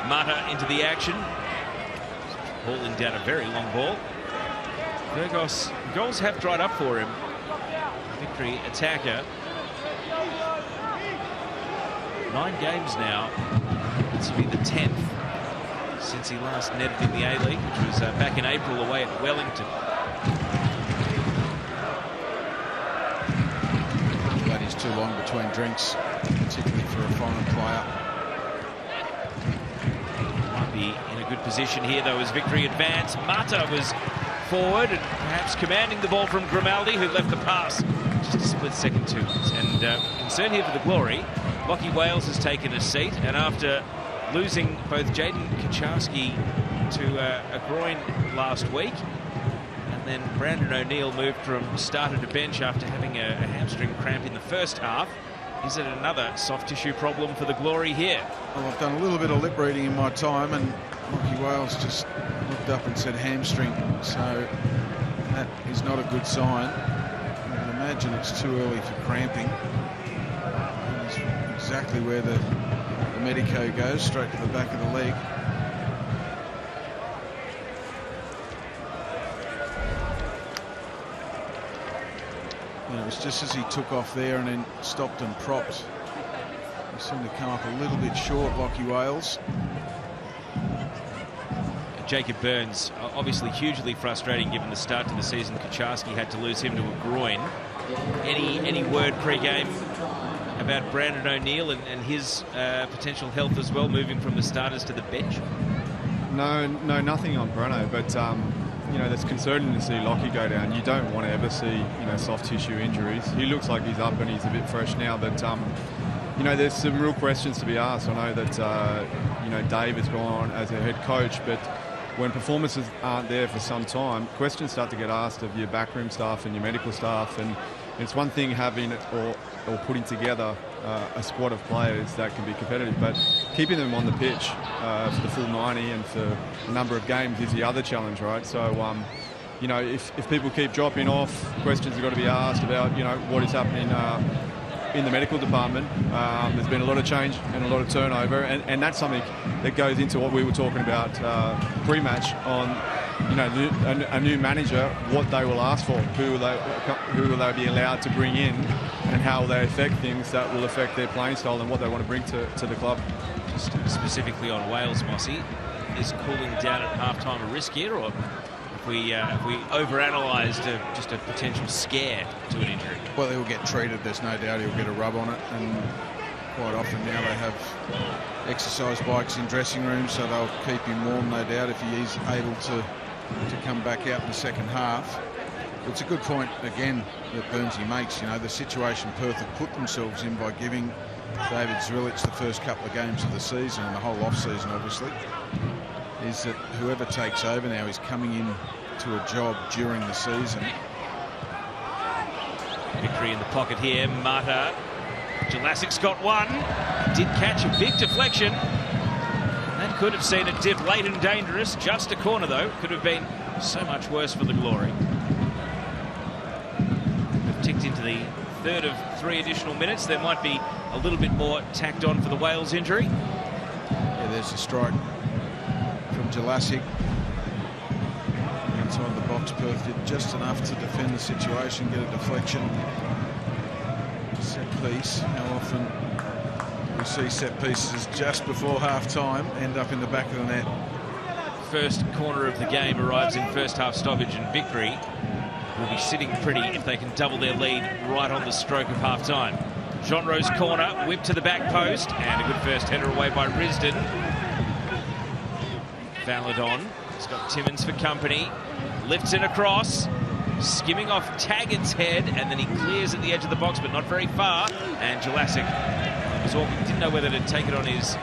Mata into the action. Hauling down a very long ball. Virgos, goals have dried up for him. Victory attacker. 9 games now. This will be the 10th since he last netted in the A-League, which was back in April away at Wellington. That is too long between drinks, particularly for a foreign player. Might be in a good position here, though, as Victory advance. Mata was forward and perhaps commanding the ball from Grimaldi, who left the pass just a split second too. And concern here for the Glory. Lockie Wales has taken a seat, and after losing both Jaden Kaczarski to a groin last week, and And then Brandon O'Neill moved from starter to bench after having a hamstring cramp in the first half. Is it another soft tissue problem for the Glory here? Well, I've done a little bit of lip reading in my time, and Lachie Wales just looked up and said hamstring, so that is not a good sign. I can imagine it's too early for cramping. That's exactly where the medico goes, straight to the back of the leg. And it was just as he took off there and then stopped and propped. He seemed to come up a little bit short, Lachie Wales. Jacob Burns, obviously hugely frustrating given the start to the season. Kucharski had to lose him to a groin. Any word pre-game about Brandon O'Neill and his potential health as well, moving from the starters to the bench? No, nothing on Breno, but you know, that's concerning to see Lachie go down. You don't want to ever see, you know, soft tissue injuries. He looks like he's up and he's a bit fresh now, but you know, there's some real questions to be asked. I know that you know, Dave has gone as a head coach, but when performances aren't there for some time, questions start to get asked of your backroom staff and your medical staff. And it's one thing having or putting together a squad of players that can be competitive, but keeping them on the pitch for the full 90 and for a number of games is the other challenge, right? So, you know, if people keep dropping off, questions have got to be asked about, you know, what is happening in the medical department. There's been a lot of change and a lot of turnover, and that's something that goes into what we were talking about pre-match on, you know, a new manager, what they will ask for, who will they be allowed to bring in, and how will they affect things that will affect their playing style and what they want to bring to the club. Just specifically on Wales, Mossy, is cooling down at half-time a risk here, or if we overanalyzed just a potential scare to an injury? Well, he'll get treated, there's no doubt he'll get a rub on it, and quite often now they have exercise bikes in dressing rooms, so they'll keep him warm, no doubt, if he is able to come back out in the second half. It's a good point, again, that Burnsy makes. You know, the situation Perth have put themselves in by giving David Zrilic the first couple of games of the season, and the whole off-season, obviously, is that whoever takes over now is coming in to a job during the season. Victory in the pocket here. Mata. Jelasic's got one. Did catch a big deflection. That could have seen it dip late and dangerous. Just a corner, though. Could have been so much worse for the Glory. We've ticked into the third of 3 additional minutes. There might be a little bit more tacked on for the Wales injury. Yeah, there's a strike from Jelasic. Outside the box, Perth did just enough to defend the situation, get a deflection. Set piece. How often we see set pieces just before half-time end up in the back of the net. First corner of the game arrives in first half stoppage, and Victory will be sitting pretty if they can double their lead right on the stroke of half-time. Genro's corner, whip to the back post, and a good first header away by Risdon. Valadon has got Timmins for company, lifts it across, skimming off Taggart's head, and then he clears at the edge of the box, but not very far. And Jelasic was walking, didn't know whether to take it on his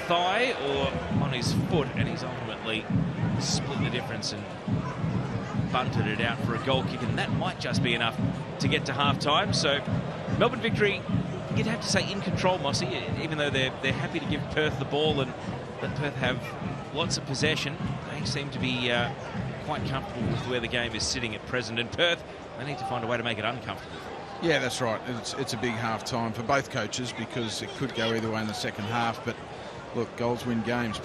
thigh or on his foot, and he's ultimately split the difference and bunted it out for a goal kick, and that might just be enough to get to half-time. So Melbourne Victory, you'd have to say in control, Mossy, even though they're happy to give Perth the ball and let Perth have lots of possession. They seem to be quite comfortable with where the game is sitting at present. And Perth, they need to find a way to make it uncomfortable. Yeah, that's right. It's a big half-time for both coaches because it could go either way in the second half. But look, goals win games.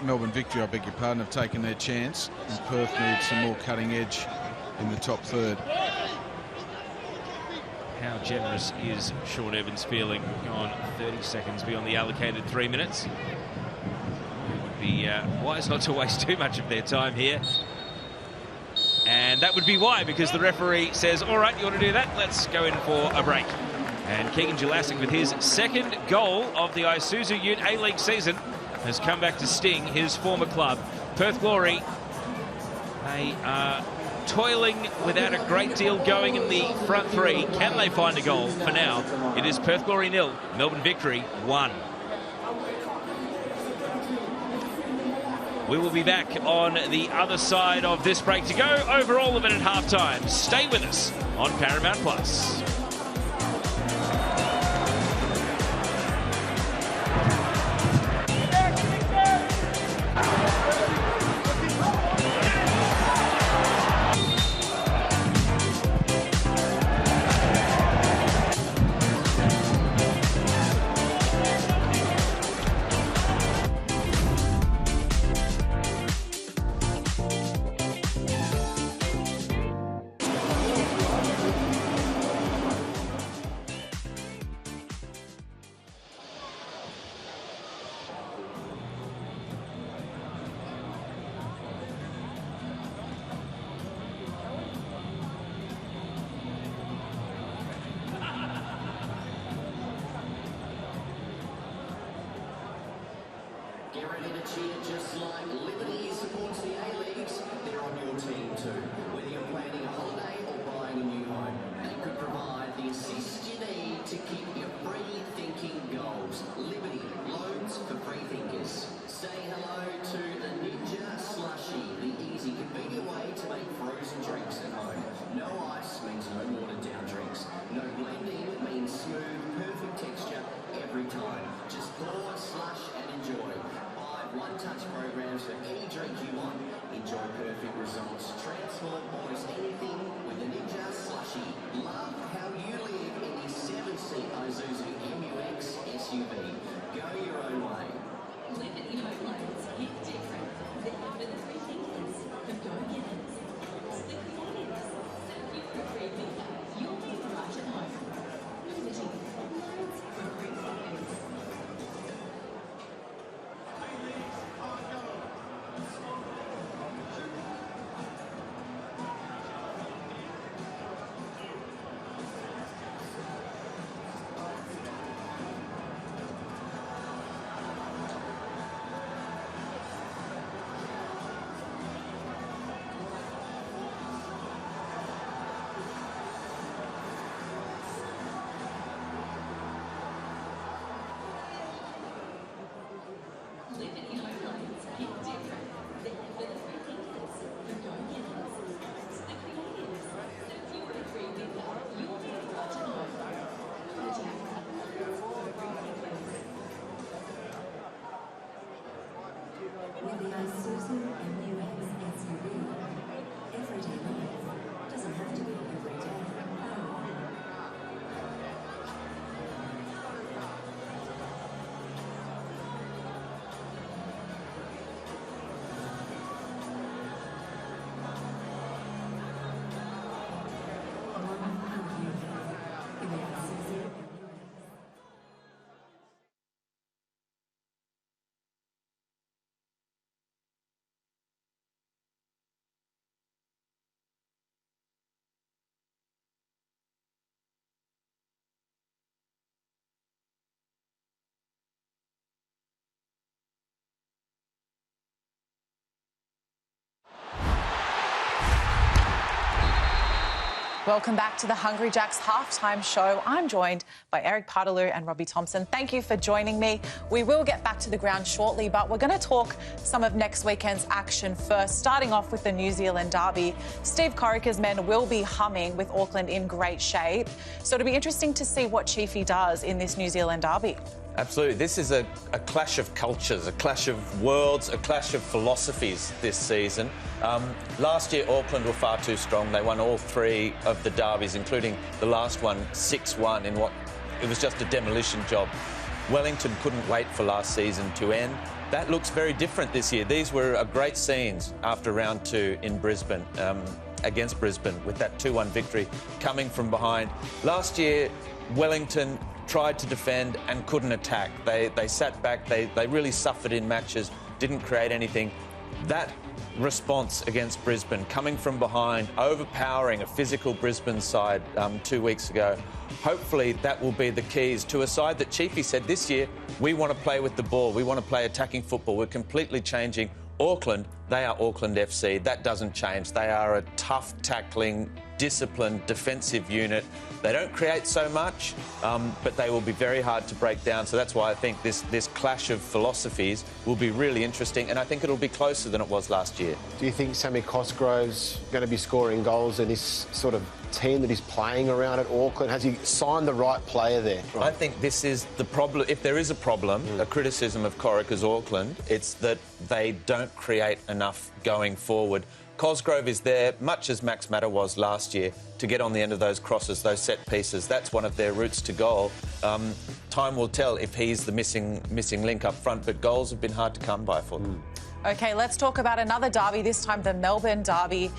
Melbourne Victory, I beg your pardon, have taken their chance, and Perth needs some more cutting edge in the top third. How generous is Sean Evans feeling on 30 seconds beyond the allocated 3 minutes? It would be wise not to waste too much of their time here. And that would be why, because the referee says, all right, you want to do that? Let's go in for a break. And Keegan Jelasic, with his second goal of the Isuzu UTE A-League season, has come back to sting his former club. Perth Glory, they are toiling without a great deal going in the front three. Can they find a goal? For now, it is Perth Glory 0, Melbourne Victory 1. We will be back on the other side of this break to go over all of it at halftime. Stay with us on Paramount Plus. Get ready to cheer just like Liberty supports the A-Leagues. They're on your team too. Whether you're planning a holiday or buying a new home, they could provide the assist you need to keep your free-thinking goals. Liberty, loans for free-thinkers. Say hello to the Ninja Slushy, the easy, convenient way to make frozen drinks at home. No ice means no watered-down drinks. No blending means smooth, perfect texture every time. Just pour, slush and enjoy. One-touch programs for any drink you want. Enjoy perfect results. Transform almost anything with the Ninja Slushy. Love how you live in the 7-seat Isuzu MUX SUV. Go your own way. Liberty Home Loans. Hit different. They're for the free thinkers, the go-getters, the creators. So if you're a free thinker, you'll be right at home. Liberty Home Loans for free thinkers. Liberty Home Loans. Hit different. They're for the free thinkers, the go-getters, the creators. So if you're a free thinker, you'll be right at home. Liberty Home Loans for free thinkers. With the Isuzu MUX SUV, everyday life doesn't have to be every day. Welcome back to the Hungry Jacks halftime show. I'm joined by Eric Partaloo and Robbie Thompson. Thank you for joining me. We will get back to the ground shortly, but we're going to talk some of next weekend's action first, starting off with the New Zealand derby. Steve Corica's men will be humming with Auckland in great shape. So it'll be interesting to see what Chiefy does in this New Zealand derby. Absolutely. This is a clash of cultures, a clash of worlds, a clash of philosophies this season. Last year, Auckland were far too strong. They won all three of the derbies, including the last one, 6-1, in what it was just a demolition job. Wellington couldn't wait for last season to end. That looks very different this year. These were great scenes after round 2 in Brisbane, against Brisbane, with that 2-1 victory coming from behind. Last year, Wellington tried to defend and couldn't attack. They sat back, they really suffered in matches, didn't create anything. That response against Brisbane, coming from behind, overpowering a physical Brisbane side 2 weeks ago, hopefully that will be the keys to a side that Chiefy said this year, we want to play with the ball, we want to play attacking football, we're completely changing. Auckland They are Auckland FC. That doesn't change. They are a tough tackling, disciplined, defensive unit. They don't create so much, but they will be very hard to break down. So that's why I think this clash of philosophies will be really interesting, and I think it'll be closer than it was last year. Do you think Sammy Cosgrove's going to be scoring goals in this sort of team that he's playing around at Auckland? Has he signed the right player there? I think this is the problem. If there is a problem, a criticism of Corica's Auckland, it's that they don't create enough going forward. Cosgrove is there, much as Max Matter was last year, to get on the end of those crosses, those set pieces. That's one of their routes to goal. Time will tell if he's the missing link up front, but goals have been hard to come by for them. OK, let's talk about another derby, this time the Melbourne derby.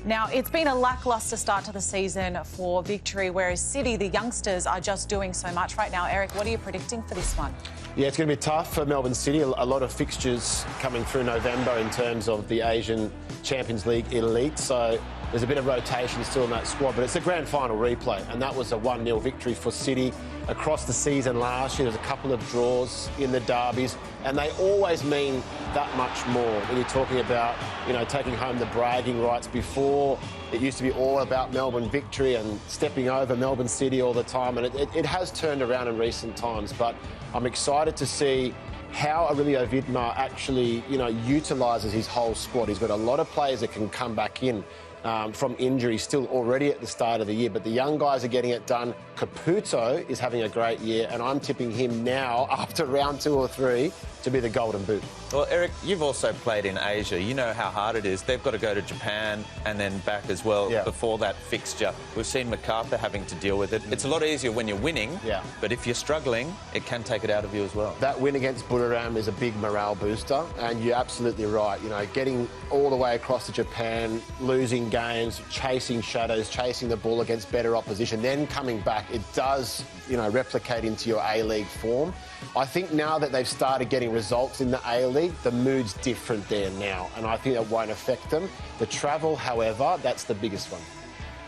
Now, it's been a lacklustre start to the season for Victory, whereas City, the youngsters, are just doing so much right now. Eric, what are you predicting for this one? Yeah, it's going to be tough for Melbourne City. A lot of fixtures coming through November in terms of the Asian Champions League elite. So there's a bit of rotation still in that squad. But it's a grand final replay, and that was a 1-0 victory for City across the season last year. There's a couple of draws in the derbies, and they always mean that much more when you're talking about, you know, taking home the bragging rights. Before, it used to be all about Melbourne Victory and stepping over Melbourne City all the time, and it has turned around in recent times. But I'm excited to see how Aurelio Vidmar actually, you know, utilises his whole squad. He's got a lot of players that can come back in from injury still already at the start of the year, but the young guys are getting it done. Caputo is having a great year, and I'm tipping him now, after round 2 or 3, to be the golden boot. Well, Eric, you've also played in Asia. You know how hard it is. They've got to go to Japan and then back as well before that fixture. We've seen MacArthur having to deal with it. It's a lot easier when you're winning, but if you're struggling, it can take it out of you as well. That win against Buriram is a big morale booster, and you're absolutely right. You know, getting all the way across to Japan, losing games, chasing shadows, chasing the ball against better opposition, then coming back, it does, you know, replicate into your A-League form. I think now that they've started getting results in the A-League, the mood's different there now, and I think that won't affect them. The travel, however, that's the biggest one.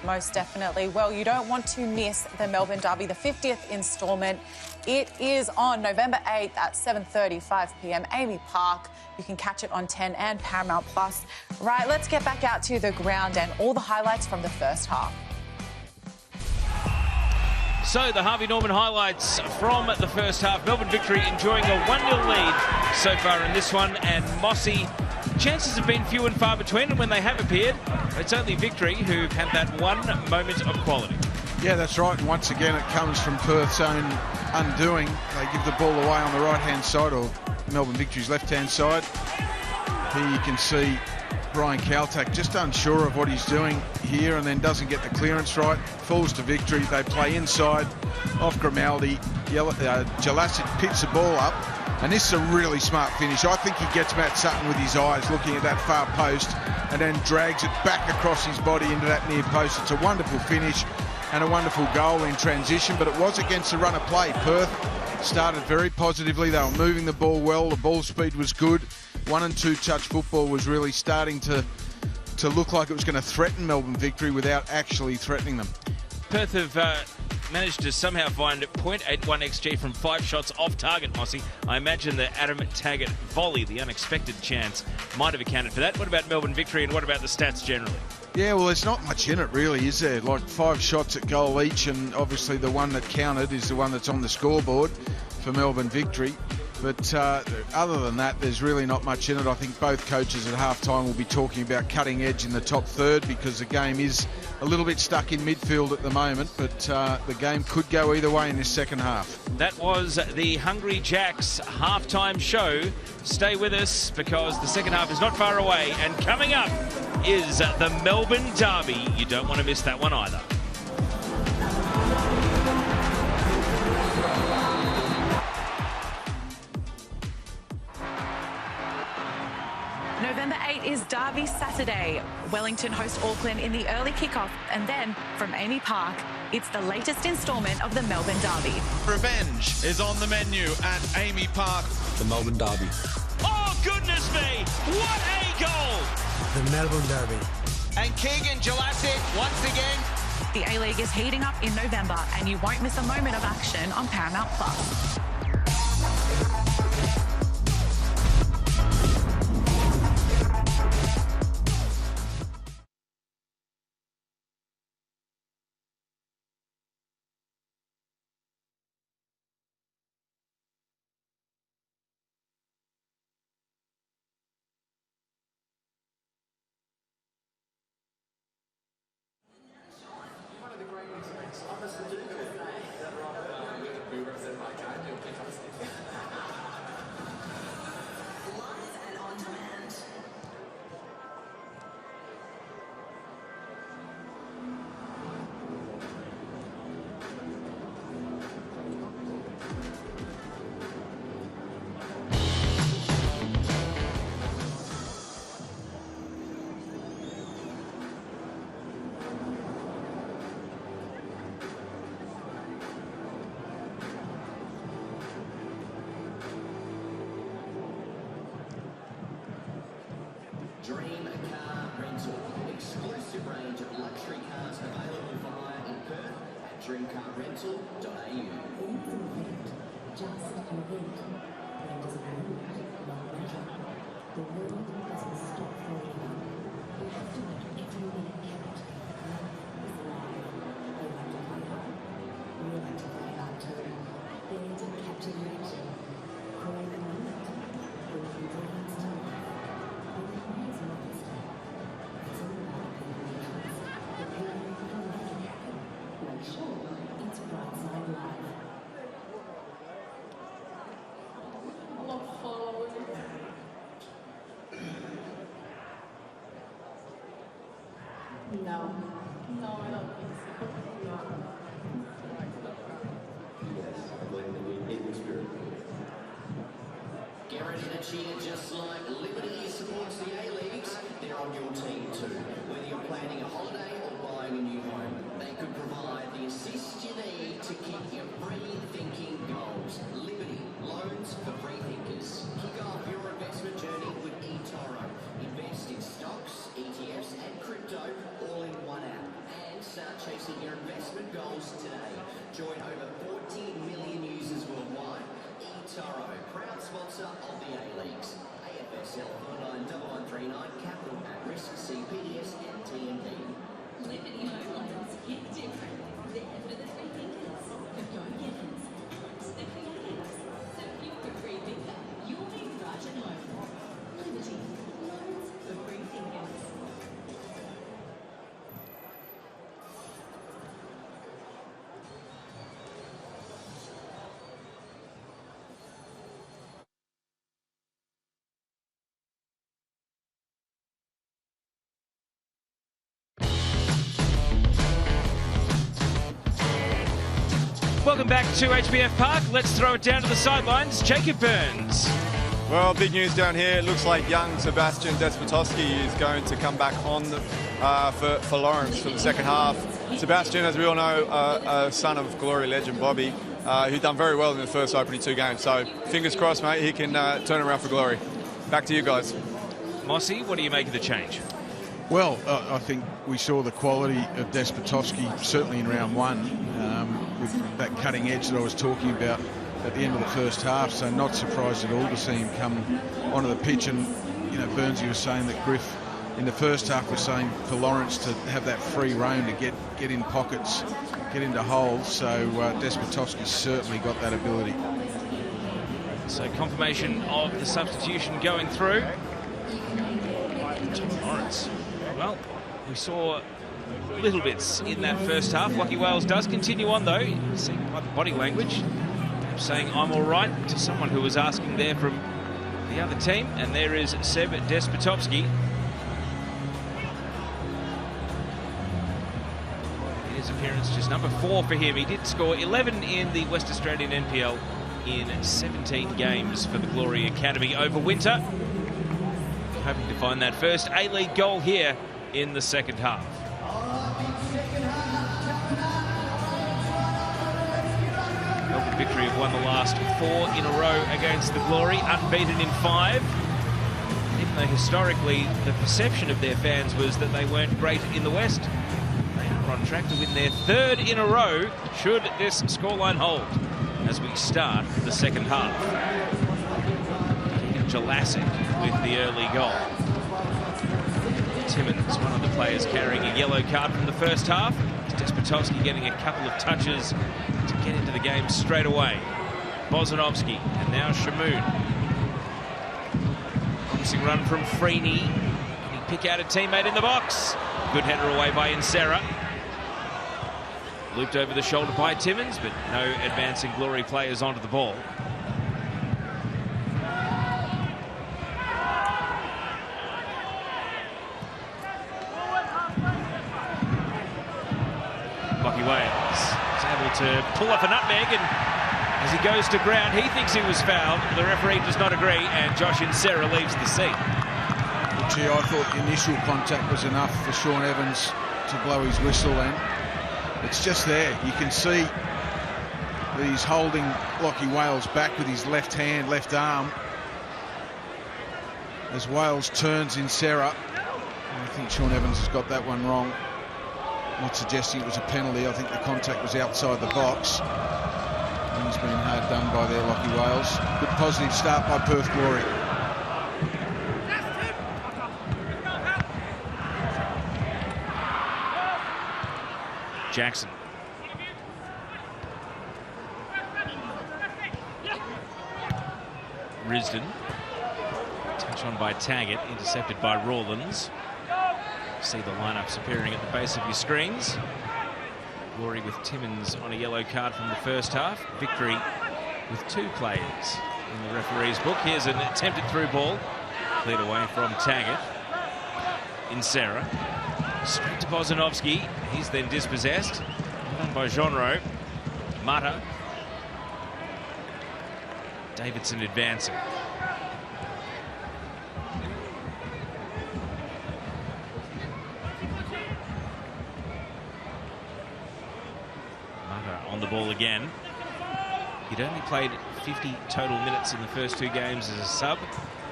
Most definitely. Well, you don't want to miss the Melbourne Derby, the 50th instalment. It is on November 8th at 7:35 p.m, Amy Park. You can catch it on 10 and Paramount Plus. Right, let's get back out to the ground and all the highlights from the first half. So the Harvey Norman highlights from the first half. Melbourne Victory enjoying a 1-0 lead so far in this one, and Mossy, chances have been few and far between, and when they have appeared, it's only Victory who've had that one moment of quality. Yeah, that's right, and once again it comes from Perth's own undoing. They give the ball away on the right-hand side, or Melbourne Victory's left-hand side. Here you can see Brian Kaltak just unsure of what he's doing here, and then doesn't get the clearance right, falls to Victory. They play inside off Grimaldi. Jelacic picks the ball up, and this is a really smart finish. I think he gets Matt Sutton with his eyes looking at that far post, and then drags it back across his body into that near post. It's a wonderful finish and a wonderful goal in transition, but it was against the run of play. Perth started very positively. They were moving the ball well. The ball speed was good. 1- and 2-touch football was really starting to look like it was going to threaten Melbourne Victory without actually threatening them. Perth have managed to somehow find 0.81 XG from 5 shots off target, Mossy. I imagine the Adam Taggart volley, the unexpected chance, might have accounted for that. What about Melbourne Victory, and what about the stats generally? Yeah, well, there's not much in it, really, is there? Like 5 shots at goal each, and obviously the one that counted is the one that's on the scoreboard for Melbourne Victory. But other than that, there's really not much in it. I think both coaches at half-time will be talking about cutting edge in the top third, because the game is a little bit stuck in midfield at the moment, but the game could go either way in this second half. That was the Hungry Jacks half-time show. Stay with us, because the second half is not far away, and coming up is the Melbourne Derby. You don't want to miss that one either. November 8 is Derby Saturday. Wellington host Auckland in the early kickoff, and then from Amy Park, it's the latest instalment of the Melbourne Derby. Revenge is on the menu at Amy Park. The Melbourne Derby. Oh, goodness me! What a goal! The Melbourne Derby. And Keegan Jelacic once again. The A-League is heating up in November, and you won't miss a moment of action on Paramount Plus. dreamcarrental.au. Just an event. When does it move? Not measure. The world doesn't stop forever. You have to make every minute count. Love is alive. They like to play hard. We like to play hard too. There to capture the action. For every moment. Bringing dreams to life. Bringing his monster. It's all about being trust. The people who make it happen. Make sure it's Brightside Live. No, I don't think so. Yes, I believe in the equal spirit. Guaranteed a cheer just like Liberty supports the A-Leagues. They're on your team too. Whether you're planning a holiday or buying a new home, they could provide the assist you need to keep your free-thinking goals. Liberty, loans for free thinkers. Kick off your investment journey with eToro. Invest in stocks, ETFs and crypto all in one app. And start chasing your investment goals today. Join over 14 million users worldwide. eToro, proud sponsor of the A-Leagues. AFSL 491139, capital at risk, CPDS and TND. Liberty Home Loans hit different. There for the free thinkers, the go-getters, the creators. So if you're a free thinker, you'll be right at home. Liberty, loans for free thinkers. Welcome back to HBF Park. Let's throw it down to the sidelines. Jacob Burns. Well, big news down here. It looks like young Sebastian Despotowski is going to come back on for Lawrence for the second half. Sebastian, as we all know, a son of Glory legend Bobby, who done very well in the first opening 2 games. So fingers crossed, mate, he can turn around for Glory. Back to you guys. Mossy, what do you make of the change? Well, I think we saw the quality of Despotowski certainly in round 1 with that cutting edge that I was talking about at the end of the first half. So not surprised at all to see him come onto the pitch. And, you know, Burnsy was saying that Griff in the first half was saying for Lawrence to have that free rein to get in pockets, get into holes. So Despotowski certainly got that ability. So confirmation of the substitution going through. Tom Lawrence. Well, we saw little bits in that first half. Lucky Wales does continue on, though. Seeing by the body language, saying I'm all right to someone who was asking there from the other team. And there is Seb Despotowski. His appearance just number 4 for him. He did score 11 in the West Australian NPL in 17 games for the Glory Academy over winter. Hoping to find that first A-League goal here in the second half. Melbourne Victory have won the last 4 in a row against the Glory, unbeaten in 5. Even though historically the perception of their fans was that they weren't great in the West, they are on track to win their 3rd in a row should this scoreline hold as we start the second half. Jelassic with the early goal. Timmins, one of the players carrying a yellow card from the first half. Despotowski getting a couple of touches to get into the game straight away. Bozanovski and now Shamoon. Promising run from Freeney. Can he pick out a teammate in the box? Good header away by Insera. Looped over the shoulder by Timmins, but no advancing Glory players onto the ball. Lucky Wales is able to pull off a nutmeg, and as he goes to ground, he thinks he was fouled. The referee does not agree, and Josh Insera leaves the scene. Well, gee, I thought the initial contact was enough for Sean Evans to blow his whistle, and it's just there. You can see that he's holding Lockie Wales back with his left hand, left arm, as Wales turns Insera. I think Sean Evans has got that one wrong. not suggesting it was a penalty. I think the contact was outside the box. He's been hard done by their Lockie Wales. Good positive start by Perth Glory. Jackson. Risdon. Touch on by Taggart, intercepted by Rawlins. See the lineups appearing at the base of your screens. Glory with Timmins on a yellow card from the first half. Victory with 2 players in the referee's book. Here's an attempted through ball. Cleared away from Taggart. Insera. Straight to Bozanovsky. He's then dispossessed. Done by Genro. Mata. Davidson advancing. Mata on the ball again. He'd only played 50 total minutes in the first 2 games as a sub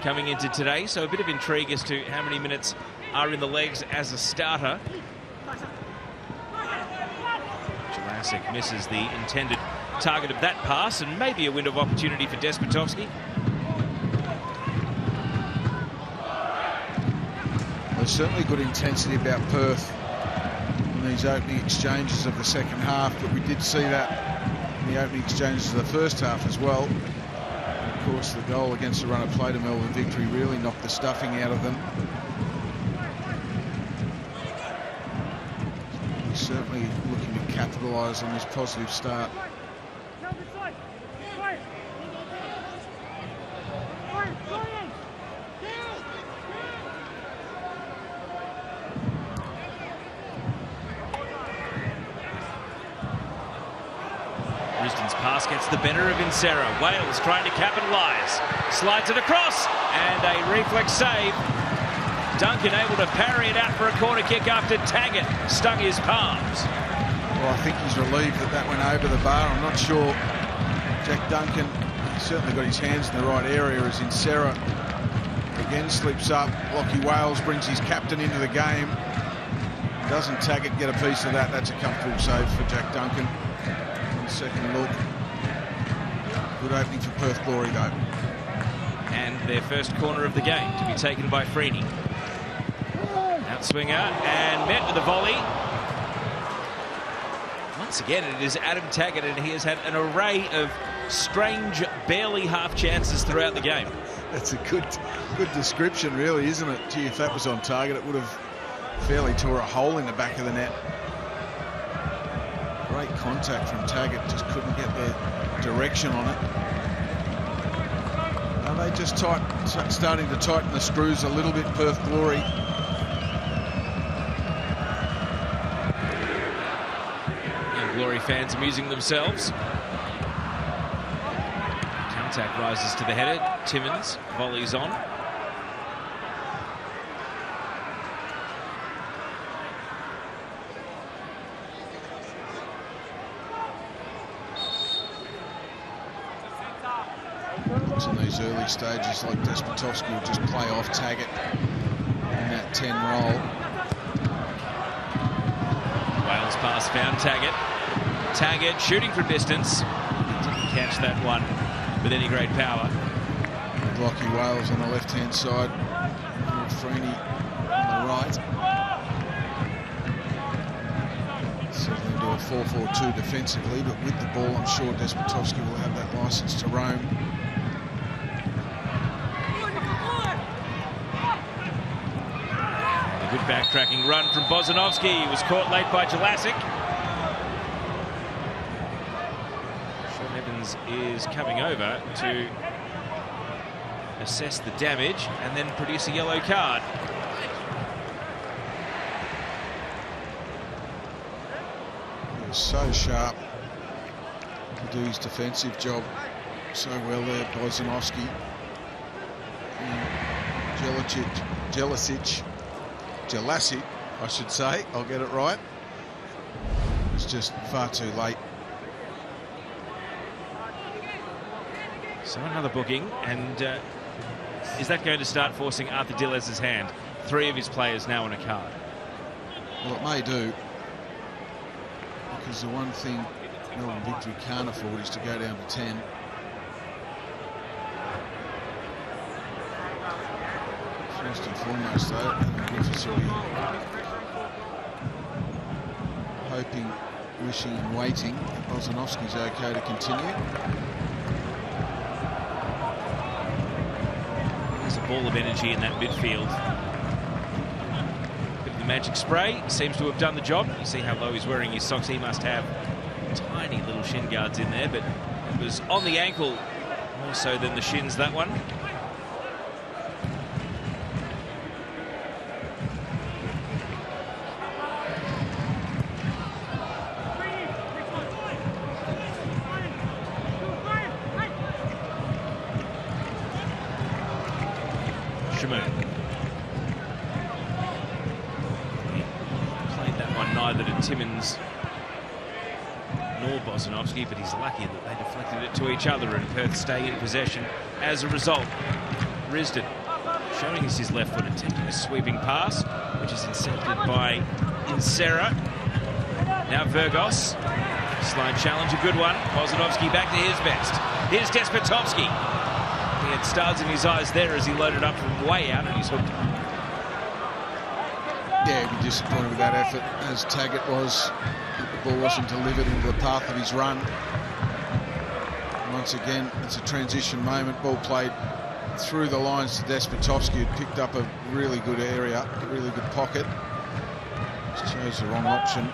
coming into today, so a bit of intrigue as to how many minutes are in the legs as a starter. Jurassic misses the intended target of that pass, and maybe a window of opportunity for Despotovsky. There's certainly good intensity about Perth in these opening exchanges of the second half, but we did see that in the opening exchanges of the first half as well. And of course, the goal against the run of play to Melbourne Victory really knocked the stuffing out of them. He's certainly looking to capitalise on this positive start. Risdon's pass gets the better of Insera. Wales trying to capitalise. Slides it across, and a reflex save. Duncan able to parry it out for a corner kick after Taggart stung his palms. Well, I think he's relieved that that went over the bar. I'm not sure. Jack Duncan certainly got his hands in the right area as Insera again slips up. Lockie Wales brings his captain into the game. Doesn't Taggart get a piece of that? That's a comfortable save for Jack Duncan. On second look. Good opening for Perth Glory, though. And their first corner of the game to be taken by Freeney. Outswinger and met with a volley. Once again, it is Adam Taggart, and he has had an array of strange, barely half chances throughout the game. That's a good description, really, isn't it? Gee, if that was on target, it would have fairly tore a hole in the back of the net. Great contact from Taggart, just couldn't get the direction on it. Are they just starting to tighten the screws a little bit, Perth Glory? Glory fans amusing themselves. Contact rises to the header. Timmins volleys on. In these early stages, like Despotovsky will just play off Taggart in that 10 roll. Wales pass found Taggart. Taggart shooting from distance. Didn't catch that one with any great power. Lockie Wales on the left-hand side. Freeney on the right. Settling into a 4-4-2 defensively, but with the ball, I'm sure Despotovsky will have that licence to roam. A good backtracking run from Bozanovsky. He was caught late by Jelassic. Is coming over to assess the damage and then produce a yellow card. He was so sharp to do his defensive job so well there, Bozanovsky. Jelassic, I should say, I'll get it right. It's just far too late. So another booking, and is that going to start forcing Arthur Dilles's hand? 3 of his players now on a card. Well, it may do. because the one thing Melbourne Victory can't afford is to go down to 10. First and foremost, though, Griffiths will be hoping, wishing and waiting that Bozanovski's okay to continue. There's a ball of energy in that midfield. Bit of the magic spray seems to have done the job. You see how low he's wearing his socks. He must have tiny little shin guards in there, but it was on the ankle more so than the shins, that one. Played that one neither to Timmins nor Bozanovski, but he's lucky that they deflected it to each other and Perth stay in possession as a result. Risdon showing us his left foot, attempting a sweeping pass, which is intercepted by Insera. Now Vergos, slide challenge, a good one. Bozanovski back to his best. Here's Despotovski. He had stars in his eyes there as he loaded up from way out and he's hooked. Yeah, he'd be disappointed with that effort, as Taggart was. The ball wasn't delivered into the path of his run. Once again, it's a transition moment. Ball played through the lines to Despotovski, who'd picked up a really good area, a really good pocket. Just chose the wrong option.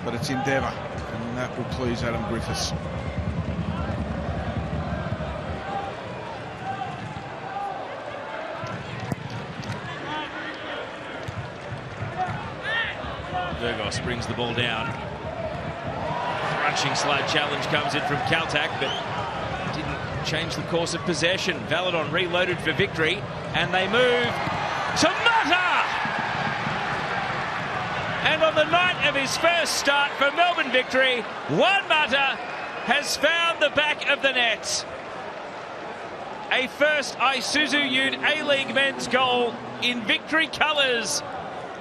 But it's endeavour, and that will please Adam Griffiths. Vergos brings the ball down. Crunching slide challenge comes in from Kaltak, but didn't change the course of possession. Valadon reloaded for victory, and they move to Mata! And on the night of his first start for Melbourne Victory, Juan Mata has found the back of the net. A first Isuzu UTE A-League men's goal in victory colours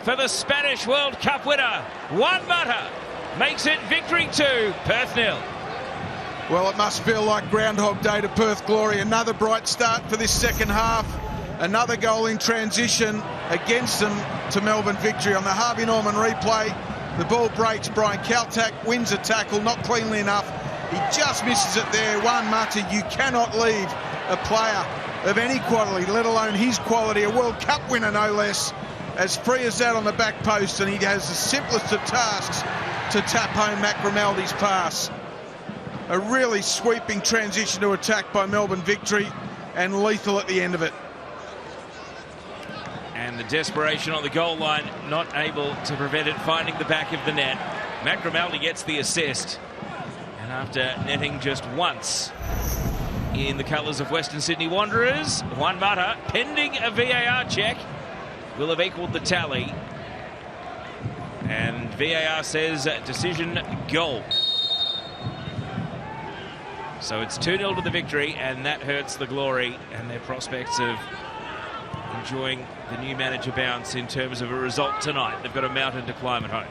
for the Spanish World Cup winner. Juan Mata makes it victory 2, Perth 0. Well, it must feel like Groundhog Day to Perth Glory. Another bright start for this second half. Another goal in transition against them to Melbourne Victory. On the Harvey Norman replay, the ball breaks. Brian Kaltak wins a tackle, not cleanly enough. He just misses it there. Juan Mata, you cannot leave a player of any quality, let alone his quality, a World Cup winner no less, as free as that on the back post, and he has the simplest of tasks to tap home Matt Grimaldi's pass. A really sweeping transition to attack by Melbourne Victory, and lethal at the end of it. And the desperation on the goal line, not able to prevent it finding the back of the net. Matt Grimaldi gets the assist, and after netting just once in the colours of Western Sydney Wanderers, Juan Mata, pending a VAR check, will have equalled the tally. And VAR says decision goal. So it's 2-0 to the Victory, and that hurts the Glory and their prospects of enjoying the new manager bounce in terms of a result tonight. They've got a mountain to climb at home.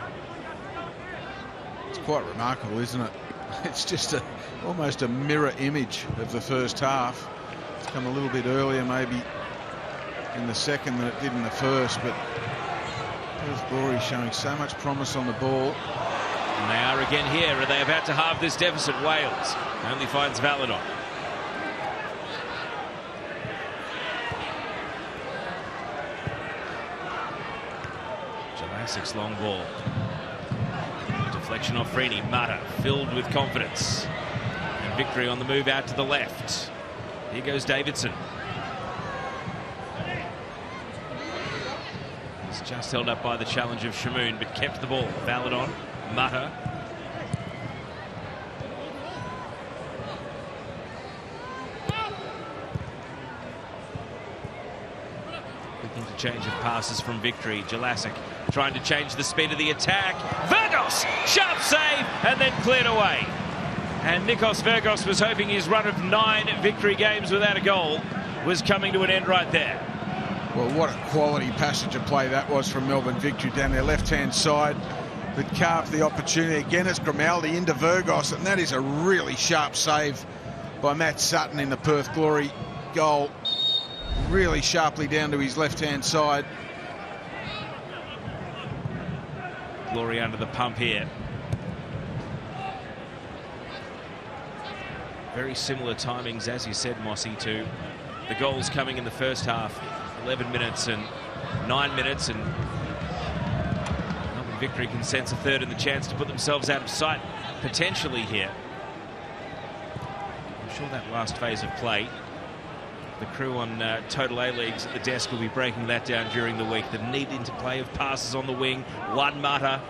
It's quite remarkable, isn't it? It's just almost a mirror image of the first half. It's come a little bit earlier, maybe in the second than it did in the first, but Perth Glory showing so much promise on the ball. And they are again here. Are they about to halve this deficit? Wales only finds Valadon. Jalasic's long ball. Deflection off Freeney. Mata filled with confidence. And Victory on the move out to the left. Here goes Davidson. He's just held up by the challenge of Shamoon, but kept the ball. Valadon, Mata. Looking to change of passes from Victory. Jalasic trying to change the speed of the attack. Vergos, sharp save, and then cleared away. And Nikos Vergos was hoping his run of 9 Victory games without a goal was coming to an end right there. Well, what a quality passage of play that was from Melbourne Victory down their left-hand side. but carved the opportunity. Again, it's Grimaldi into Virgos, and that is a really sharp save by Matt Sutton in the Perth Glory goal. Really sharply down to his left-hand side. Glory under the pump here. Very similar timings, as you said, Mossy, to the goals coming in the first half. 11 minutes and 9 minutes, and Melbourne Victory can sense a third and the chance to put themselves out of sight potentially here. I'm sure that last phase of play, the crew on Total A-Leagues at the desk will be breaking that down during the week. The neat interplay of passes on the wing. One Mata.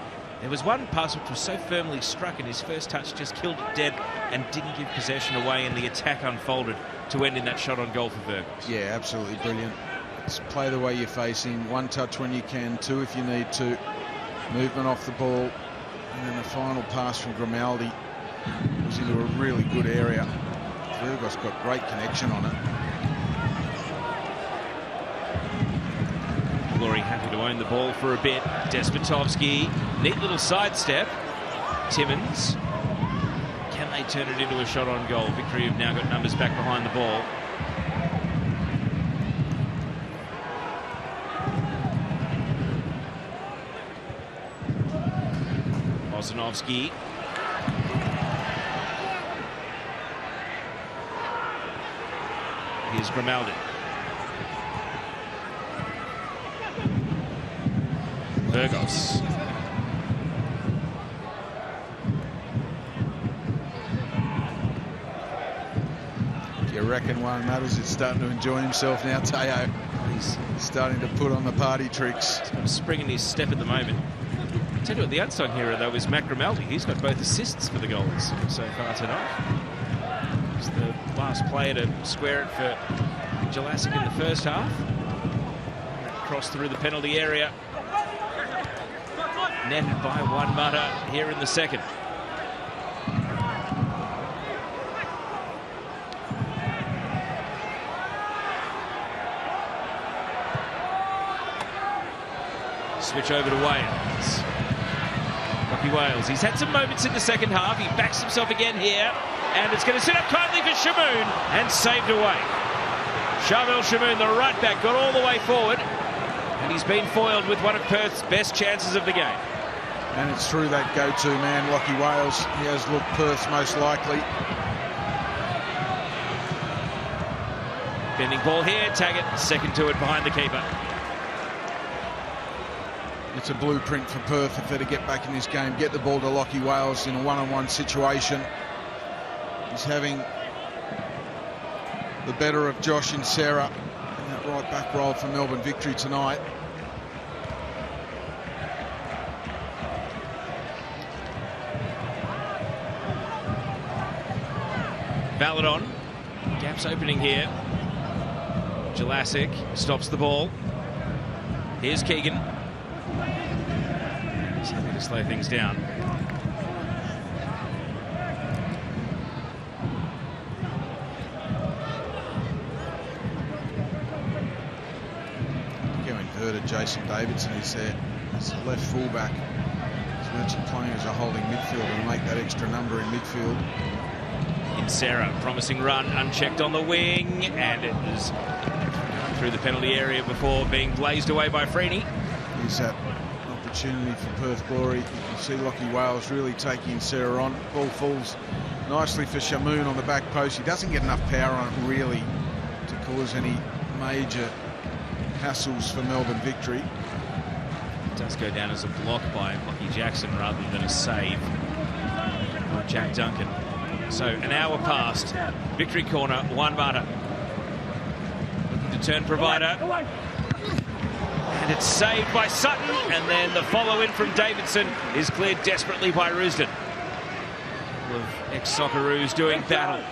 There was one pass which was so firmly struck, and his first touch just killed it dead and didn't give possession away, and the attack unfolded to end in that shot on goal for Virgos. Yeah, absolutely brilliant. Just play the way you're facing. One touch when you can, two if you need to. Movement off the ball. And then the final pass from Grimaldi was into a really good area. Virgos got great connection on it. Glory happy to own the ball for a bit. Despotovsky, neat little sidestep. Timmins. Can they turn it into a shot on goal? Victory have now got numbers back behind the ball. Ozanovsky. Here's Grimaldi. Virgos. Do you reckon Juan Matters is starting to enjoy himself now, Teo? He's starting to put on the party tricks. He's got a spring in his step at the moment. I'll tell you what, the unsung hero, though, is Matt Grimaldi. He's got both assists for the goals so far tonight. He's the last player to square it for Jelassic in the first half. Cross through the penalty area. Netted by Juan Mata here in the second. Switch over to Wales. Rocky Wales, he's had some moments in the second half. He backs himself again here, and it's going to sit up kindly for Shamoon, and saved away. Sharmel Shamoon, the right back, got all the way forward, and he's been foiled with one of Perth's best chances of the game. And it's through that go-to man, Lockie Wales. He has looked Perth's most likely. Bending ball here, Taggart, second to it behind the keeper. It's a blueprint for Perth if they're to get back in this game. Get the ball to Lockie Wales in a one-on-one situation. He's having the better of Josh and Sarah in that right back role for Melbourne Victory tonight. Valadon, gaps opening here. Jelassic stops the ball. Here's Keegan. He's happy to slow things down. Go inverted. Jason Davidson is there. He's a left fullback. He's virtually playing as a holding midfielder and make that extra number in midfield. In Sarah, promising run, unchecked on the wing, and it was through the penalty area before being blazed away by Freeney. Here's that opportunity for Perth Glory. You can see Lockie Wales really taking Sarah on. Ball falls nicely for Shamoon on the back post. He doesn't get enough power on it really to cause any major hassles for Melbourne Victory. It does go down as a block by Lockie Jackson rather than a save by Jack Duncan. So an hour past. Victory corner, Juan Mata. Looking to turn provider. And it's saved by Sutton. And then the follow-in from Davidson is cleared desperately by Roosden. Of ex-Socceroos doing battle.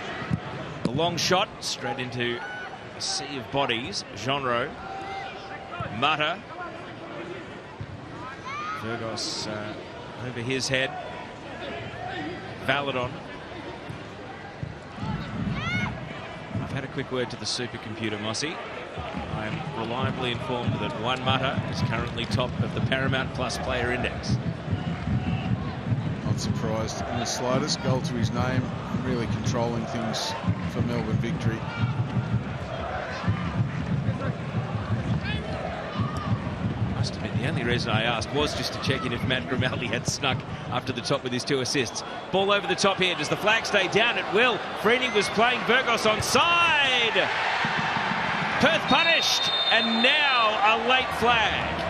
The long shot straight into a sea of bodies. Genro. Mata. Virgos over his head. Valadon. I've had a quick word to the supercomputer, Mossy. I'm reliably informed that Juan Mata is currently top of the Paramount Plus player index. surprised in the slightest. Goal to his name, really controlling things for Melbourne Victory. Must have been the only reason I asked was just to check in if Matt Grimaldi had snuck up to the top with his 2 assists. Ball over the top here. Does the flag stay down? It will. Freeney was playing Burgos onside. Perth punished, and now a late flag.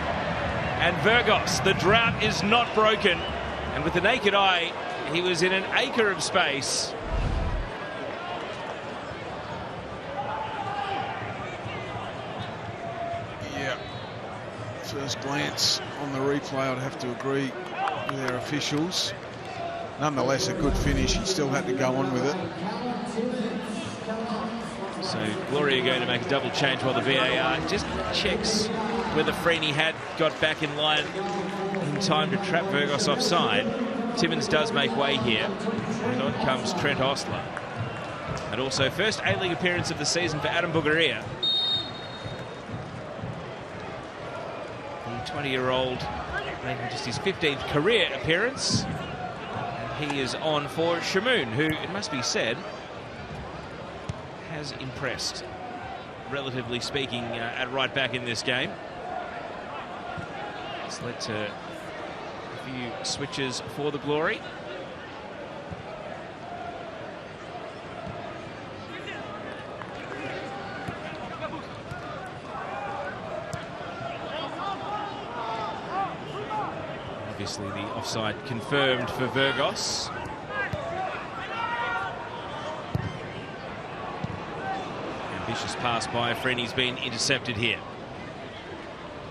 And Burgos, the drought is not broken. And with the naked eye, he was in an acre of space. Yeah. First glance on the replay, I'd have to agree with our officials. Nonetheless, a good finish. He still had to go on with it. So Glory are going to make a double change while the VAR just checks whether Freeney had got back in line in time to trap Burgos offside. Timmins does make way here. And on comes Trent Ostler. And also first A-League appearance of the season for Adam Bugaria. The 20-year-old making just his 15th career appearance. And he is on for Shamoon, who, it must be said, has impressed, relatively speaking, at right back in this game. It's led to a few switches for the Glory. Obviously the offside confirmed for Burgos. Ambitious pass by Freeney's been intercepted here.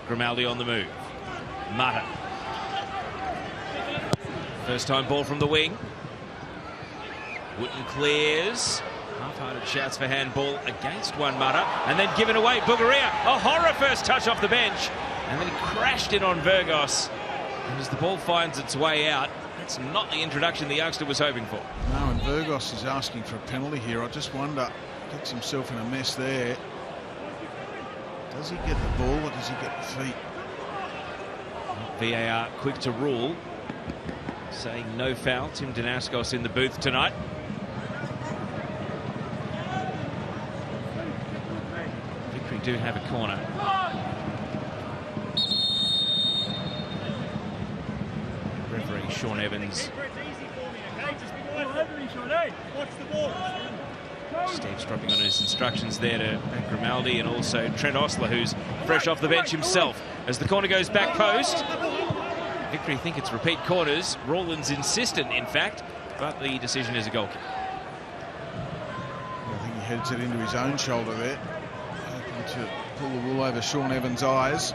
Grimaldi on the move. Mata. First time ball from the wing. Wooten clears. Half-hearted shouts for handball against one Mata. And then given away. Bugaria. A horror first touch off the bench. And then he crashed in on Burgos. And as the ball finds its way out, that's not the introduction the youngster was hoping for. No, and Burgos is asking for a penalty here. I just wonder, gets himself in a mess there. Does he get the ball or does he get the feet? VAR quick to rule, saying no foul. Tim Danaskos in the booth tonight. Victory do have a corner. Referee Sean Evans. Steve's dropping on his instructions there to Grimaldi and also Trent Ostler, who's fresh off the bench himself. As the corner goes back post, Victory think it's repeat corners. Rawlins insistent, in fact, but the decision is a goal kick. I think he heads it into his own shoulder there, hoping to pull the wool over Sean Evans' eyes.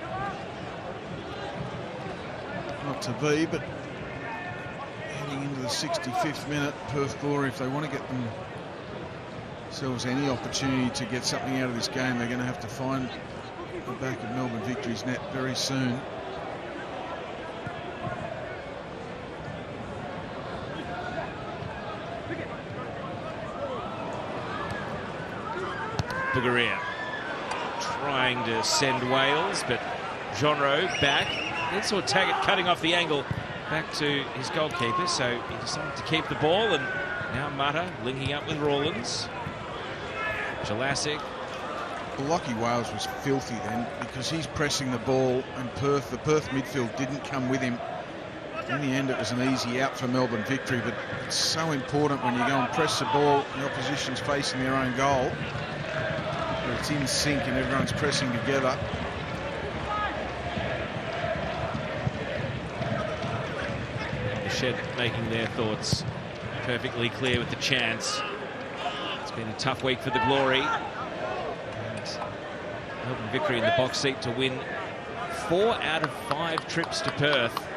Not to be, but heading into the 65th minute, Perth Glory, if they want to get themselves any opportunity to get something out of this game, they're going to have to find the back of Melbourne Victory's net very soon. Bugaria trying to send Wales, but Jonro back. Then saw Taggart cutting off the angle back to his goalkeeper, so he decided to keep the ball, and now Mata linking up with Rawlins. Jelassic. Well, Lockie Wales was filthy then because he's pressing the ball and the Perth midfield didn't come with him. In the end, it was an easy out for Melbourne Victory, but it's so important when you go and press the ball, the opposition's facing their own goal, where it's in sync and everyone's pressing together. The Shed making their thoughts perfectly clear with the chance. It's been a tough week for the Glory. And Melbourne Victory in the box seat to win 4 out of 5 trips to Perth.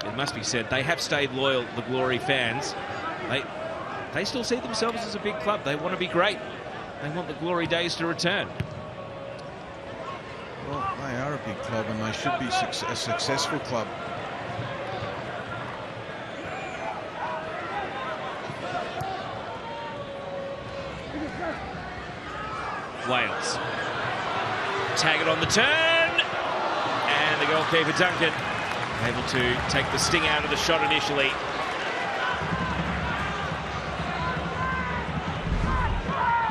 It must be said, they have stayed loyal, the Glory fans. They still see themselves as a big club. They want to be great. They want the Glory days to return. Well, they are a big club and they should be a successful club. Wales. Taggart on the turn. And the goalkeeper, Duncan, able to take the sting out of the shot initially.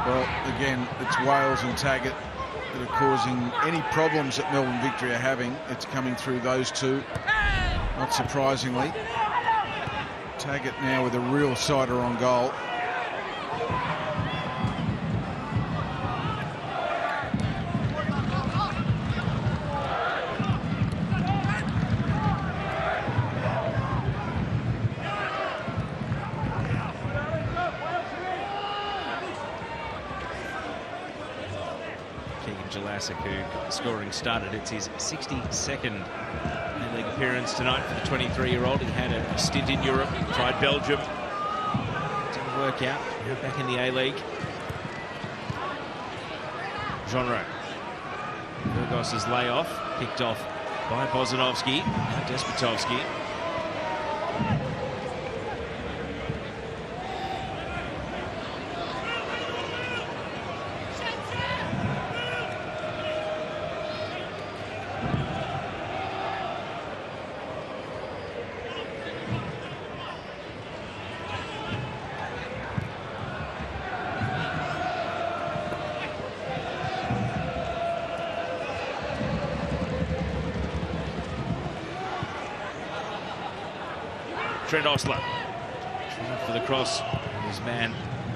Well, again, it's Wales and Taggart that are causing any problems that Melbourne Victory are having. It's coming through those two, not surprisingly. Taggart now with a real sider on goal. Who got the scoring started. It's his 62nd A-League appearance tonight for the 23-year-old. He had a stint in Europe, tried Belgium. Didn't work out. Now back in the A-League. Genre. Burgos's layoff, kicked off by Bozanovski. Now Despotovski. Trent Osler for the cross. His man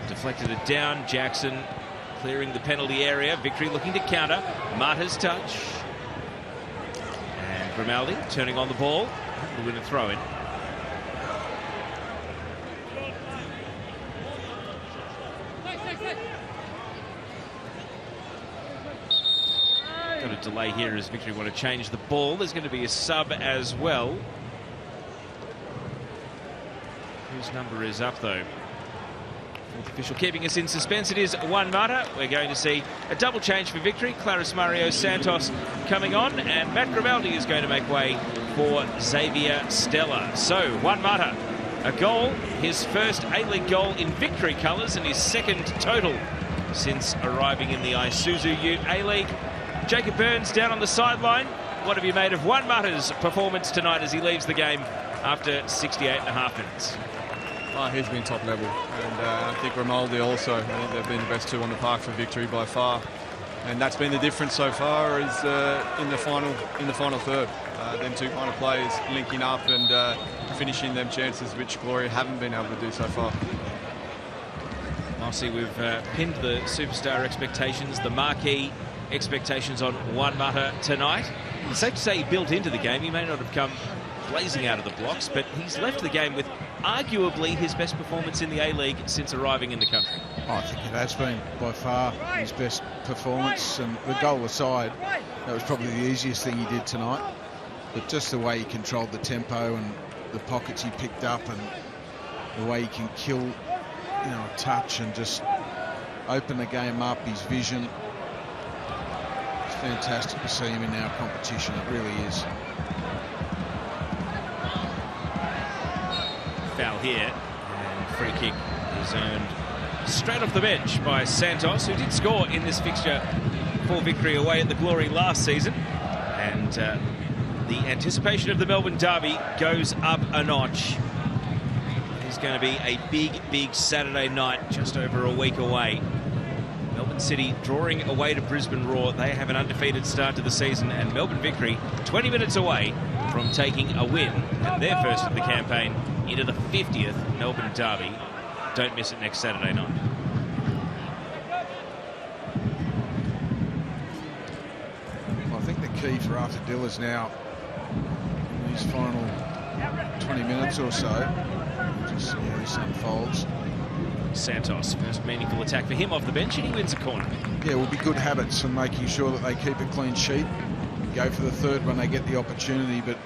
deflected it down. Jackson clearing the penalty area. Victory looking to counter. Mata's touch. And Grimaldi turning on the ball. The winner throw in. Got a delay here as Victory want to change the ball. There's going to be a sub as well. Whose number is up, though? Fourth official keeping us in suspense. It is Juan Mata. We're going to see a double change for Victory. Claris Mario Santos coming on, and Matt Grimaldi is going to make way for Xavier Stella. So, Juan Mata, a goal, his first A-League goal in Victory colours, and his second total since arriving in the Isuzu UTE A-League. Jacob Burns down on the sideline. What have you made of Juan Mata's performance tonight as he leaves the game after 68.5 minutes? Oh, he's been top level, and I think Grimaldi also. I think they've been the best two on the park for Victory by far, and that's been the difference so far. Is in the final third, them two kind of players linking up and finishing them chances, which Glory haven't been able to do so far. Mossy, we've pinned the superstar expectations, the marquee expectations on Juan Mata tonight. It's safe to say he built into the game. He may not have come blazing out of the blocks, but he's left the game with arguably his best performance in the A-League since arriving in the country. I think it has been by far his best performance, and the goal aside, that was probably the easiest thing he did tonight. But just the way he controlled the tempo and the pockets he picked up, and the way he can kill, a touch and just open the game up, his vision. It's fantastic to see him in our competition. It really is. Foul here, and free kick is earned straight off the bench by Santos, who did score in this fixture for Victory away at the Glory last season. And the anticipation of the Melbourne Derby goes up a notch. It's going to be a big Saturday night, just over a week away. Melbourne City drawing away to Brisbane Roar. They have an undefeated start to the season, and Melbourne Victory 20 minutes away from taking a win, and their first of the campaign, into the 50th Melbourne Derby. Don't miss it next Saturday night. Well, I think the key for Arthur Diller's now, in his final 20 minutes or so, just see how this unfolds. Santos, first meaningful attack for him off the bench, and he wins a corner. Yeah, will be good habits and making sure that they keep a clean sheet. Go for the third when they get the opportunity, but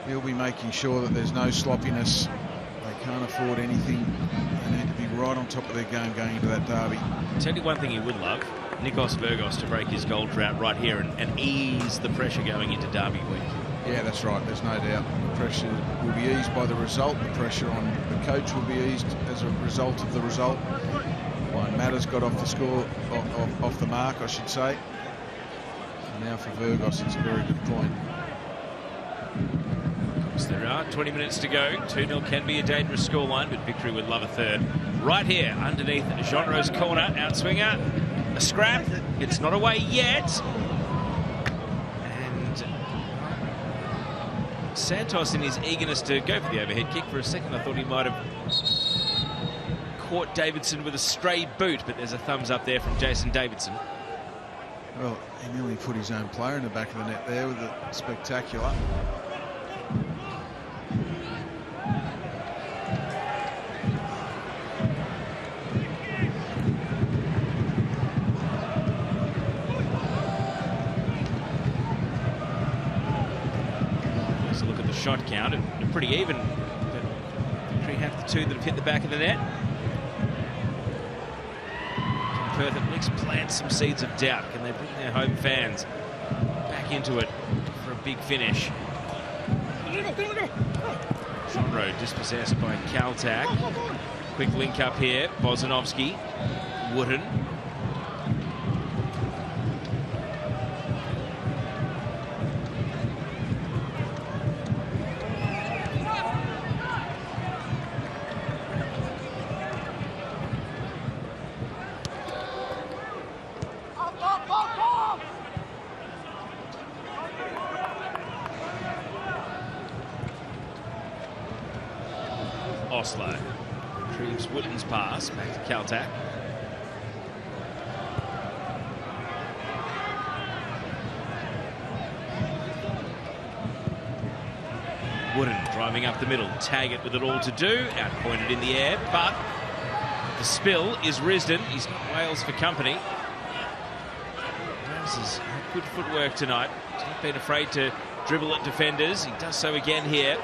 he'll be making sure that there's no sloppiness. They can't afford anything. They need to be right on top of their game going into that derby. I'll tell you one thing he would love, Nikos Burgos to break his goal drought right here and ease the pressure going into derby week. Yeah, that's right. There's no doubt. The pressure will be eased by the result. The pressure on the coach will be eased as a result of the result. Juan Mata's got off the score, off the mark, I should say. And now for Burgos, it's a very good point. Yes, there are 20 minutes to go. 2-0 can be a dangerous scoreline, but Victory would love a third. Right here, underneath Genreau's corner, outswinger, a scrap. It's not away yet. And Santos, in his eagerness to go for the overhead kick, for a second I thought he might have caught Davidson with a stray boot, but there's a thumbs up there from Jason Davidson. Well, he nearly put his own player in the back of the net there with a spectacular. Let's look at the shot count. They're pretty even. Victory have the two that have hit the back of the net. Perth at least plant some seeds of doubt. Can they bring their home fans back into it for a big finish? Genreau dispossessed by Kaltak. Quick link up here. Bozanovsky. Wooden. Oslo retrieves Wooden's pass back to Kaltak. Wooden driving up the middle. Taggart with it all to do. Outpointed in the air, but the spill is Risdon. He's got Wales for company. Wales has had good footwork tonight. He's not been afraid to dribble at defenders. He does so again here.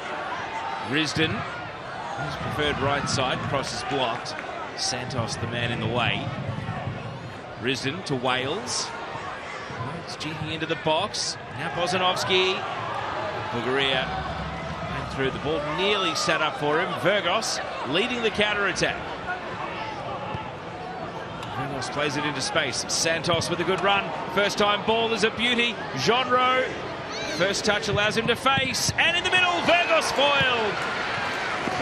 Risdon. His preferred right side, cross is blocked. Santos, the man in the way. Risdon to Wales. It's jigging into the box. Now Bozanovsky. Bulgaria went through. The ball nearly set up for him. Virgos leading the counter-attack. Virgos plays it into space. Santos with a good run. First time ball is a beauty. Genreau. First touch allows him to face. And in the middle, Virgos foiled.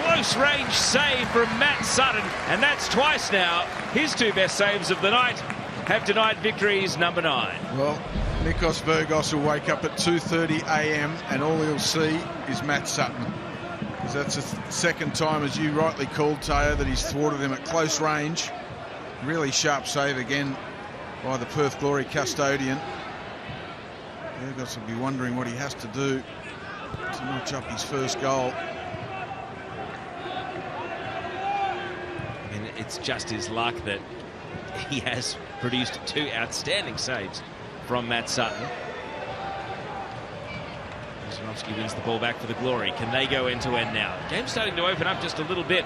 Close range save from Matt Sutton, and that's twice now. His two best saves of the night have denied Victory's number 9. Well, Nikos Virgos will wake up at 2:30 a.m. and all he'll see is Matt Sutton. Because that's the second time, as you rightly called, Teo, that he's thwarted him at close range. Really sharp save again by the Perth Glory custodian. Virgos will be wondering what he has to do to notch up his first goal. It's just his luck that he has produced two outstanding saves from Matt Sutton. Bozanovsky wins the ball back for the Glory. Can they go end-to-end now? Game's starting to open up just a little bit.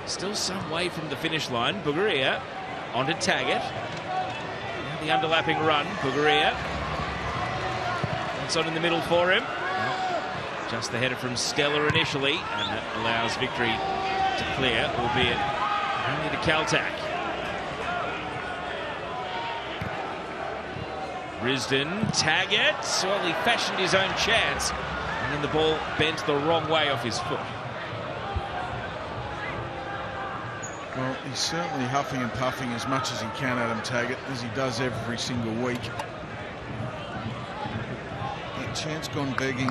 Still some way from the finish line. Bulgaria onto Taggart. Now the underlapping run. Bulgaria. It's on in the middle for him. Just the header from Stella initially, and that allows Victory to clear, albeit only to Kaltak. Risdon, Taggart. Well, he fashioned his own chance, and then the ball bent the wrong way off his foot. Well, he's certainly huffing and puffing as much as he can, Adam Taggart, as he does every single week. That chance gone begging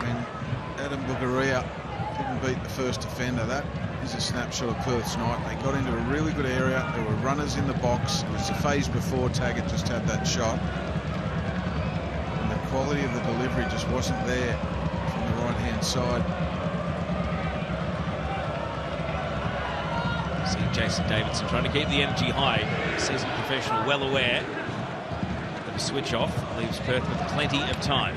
when Adam Bulgaria didn't beat the first defender. That is a snapshot of Perth's night. They got into a really good area. There were runners in the box. It was the phase before Taggart just had that shot. And the quality of the delivery just wasn't there from the right-hand side. See Jason Davidson trying to keep the energy high. Seasoned professional, well aware that a switch off leaves Perth with plenty of time.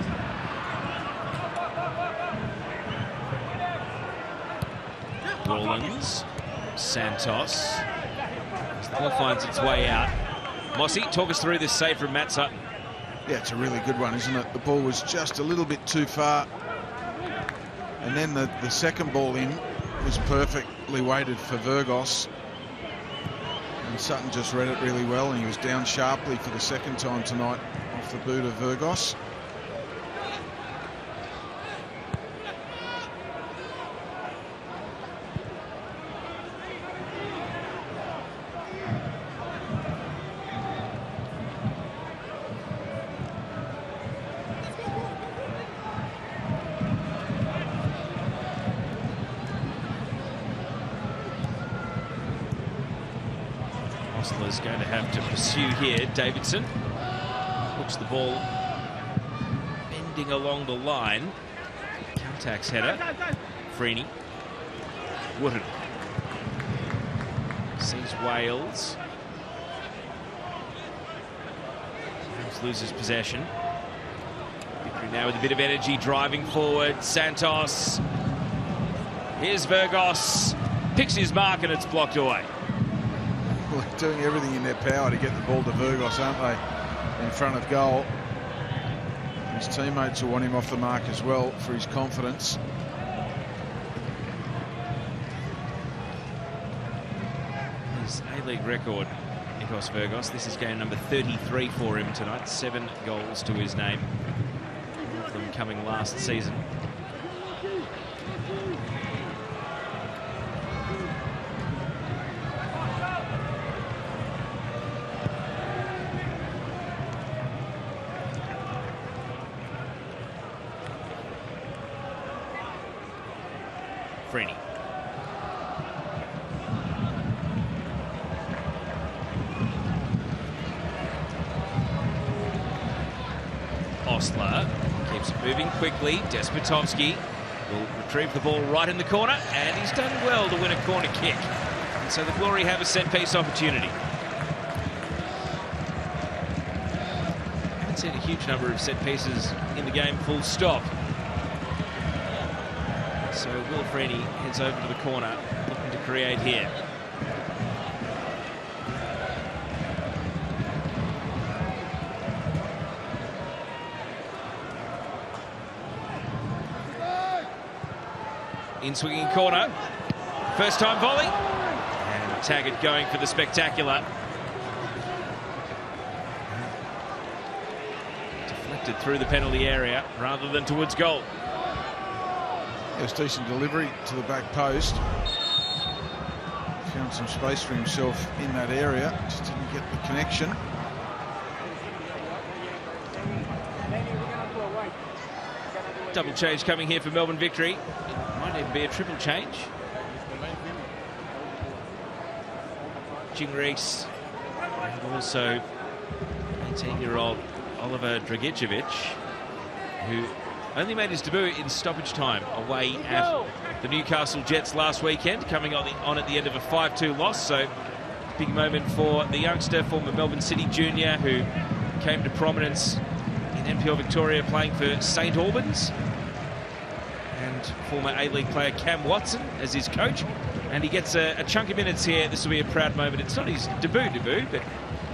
Rawlins, Santos. As the ball finds its way out. Mossy, talk us through this save from Matt Sutton. Yeah, it's a really good one, isn't it? The ball was just a little bit too far. And then the second ball in was perfectly weighted for Virgos. And Sutton just read it really well, and he was down sharply for the second time tonight off the boot of Virgos. Osler's going to have to pursue here. Davidson hooks the ball, bending along the line. Contacts header. Freeney. Wooden. Sees Wales. Wales loses possession. Victory now with a bit of energy, driving forward. Santos. Here's Virgos. Picks his mark and it's blocked away. Well, they're doing everything in their power to get the ball to Virgos, aren't they? In front of goal. His teammates will want him off the mark as well for his confidence. His A-League record, Nikos Virgos. This is game number 33 for him tonight. 7 goals to his name. All of them coming last season. Freeney. Osler keeps it moving quickly. Despotovsky will retrieve the ball right in the corner, and he's done well to win a corner kick. And so the Glory have a set-piece opportunity. Haven't seen a huge number of set pieces in the game, full stop. So Will Freeney heads over to the corner, looking to create here. In swinging corner. First time volley. And Taggart going for the spectacular. Deflected through the penalty area rather than towards goal. Yes, decent delivery to the back post. Found some space for himself in that area. Just didn't get the connection. Double change coming here for Melbourne Victory. Might even be a triple change. Jing Reese and also 18-year-old Oliver Dragicevic, who only made his debut in stoppage time away at the Newcastle Jets last weekend, coming on at the end of a 5-2 loss. So big moment for the youngster, former Melbourne City junior, who came to prominence in NPL Victoria playing for St Albans, and former A-League player Cam Watson as his coach. And he gets a chunk of minutes here. This will be a proud moment. It's not his debut, but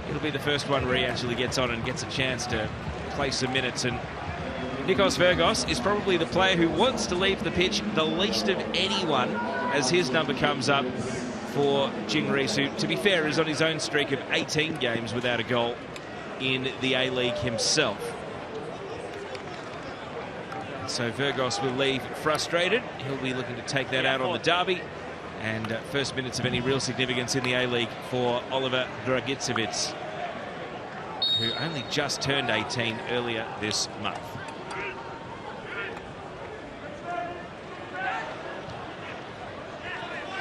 it'll be the first one where he actually gets on and gets a chance to play some minutes. And Nikos Virgos is probably the player who wants to leave the pitch the least of anyone as his number comes up for Jing Reese, who, to be fair, is on his own streak of 18 games without a goal in the A-League himself. So Virgos will leave frustrated. He'll be looking to take that out on the derby. And first minutes of any real significance in the A-League for Oliver Dragicevic, who only just turned 18 earlier this month.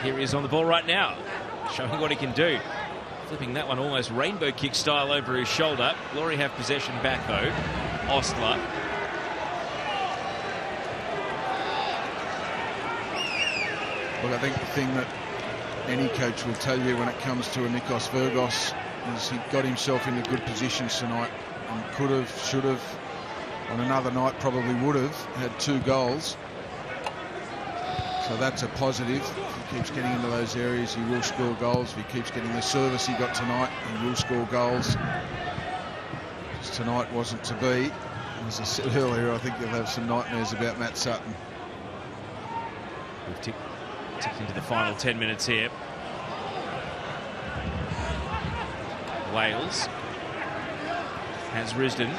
Here he is on the ball right now, showing what he can do. Flipping that one almost rainbow kick style over his shoulder. Glory have possession back though. Osler. Look, I think the thing that any coach will tell you when it comes to a Nikos Virgos is he got himself into good positions tonight and could have, should have, on another night probably would have had 2 goals. So that's a positive. If he keeps getting into those areas, he will score goals. If he keeps getting the service he got tonight, he will score goals. Just tonight wasn't to be. As I said earlier, I think you'll have some nightmares about Matt Sutton. We've ticked into the final 10 minutes here. Wales has Risdon.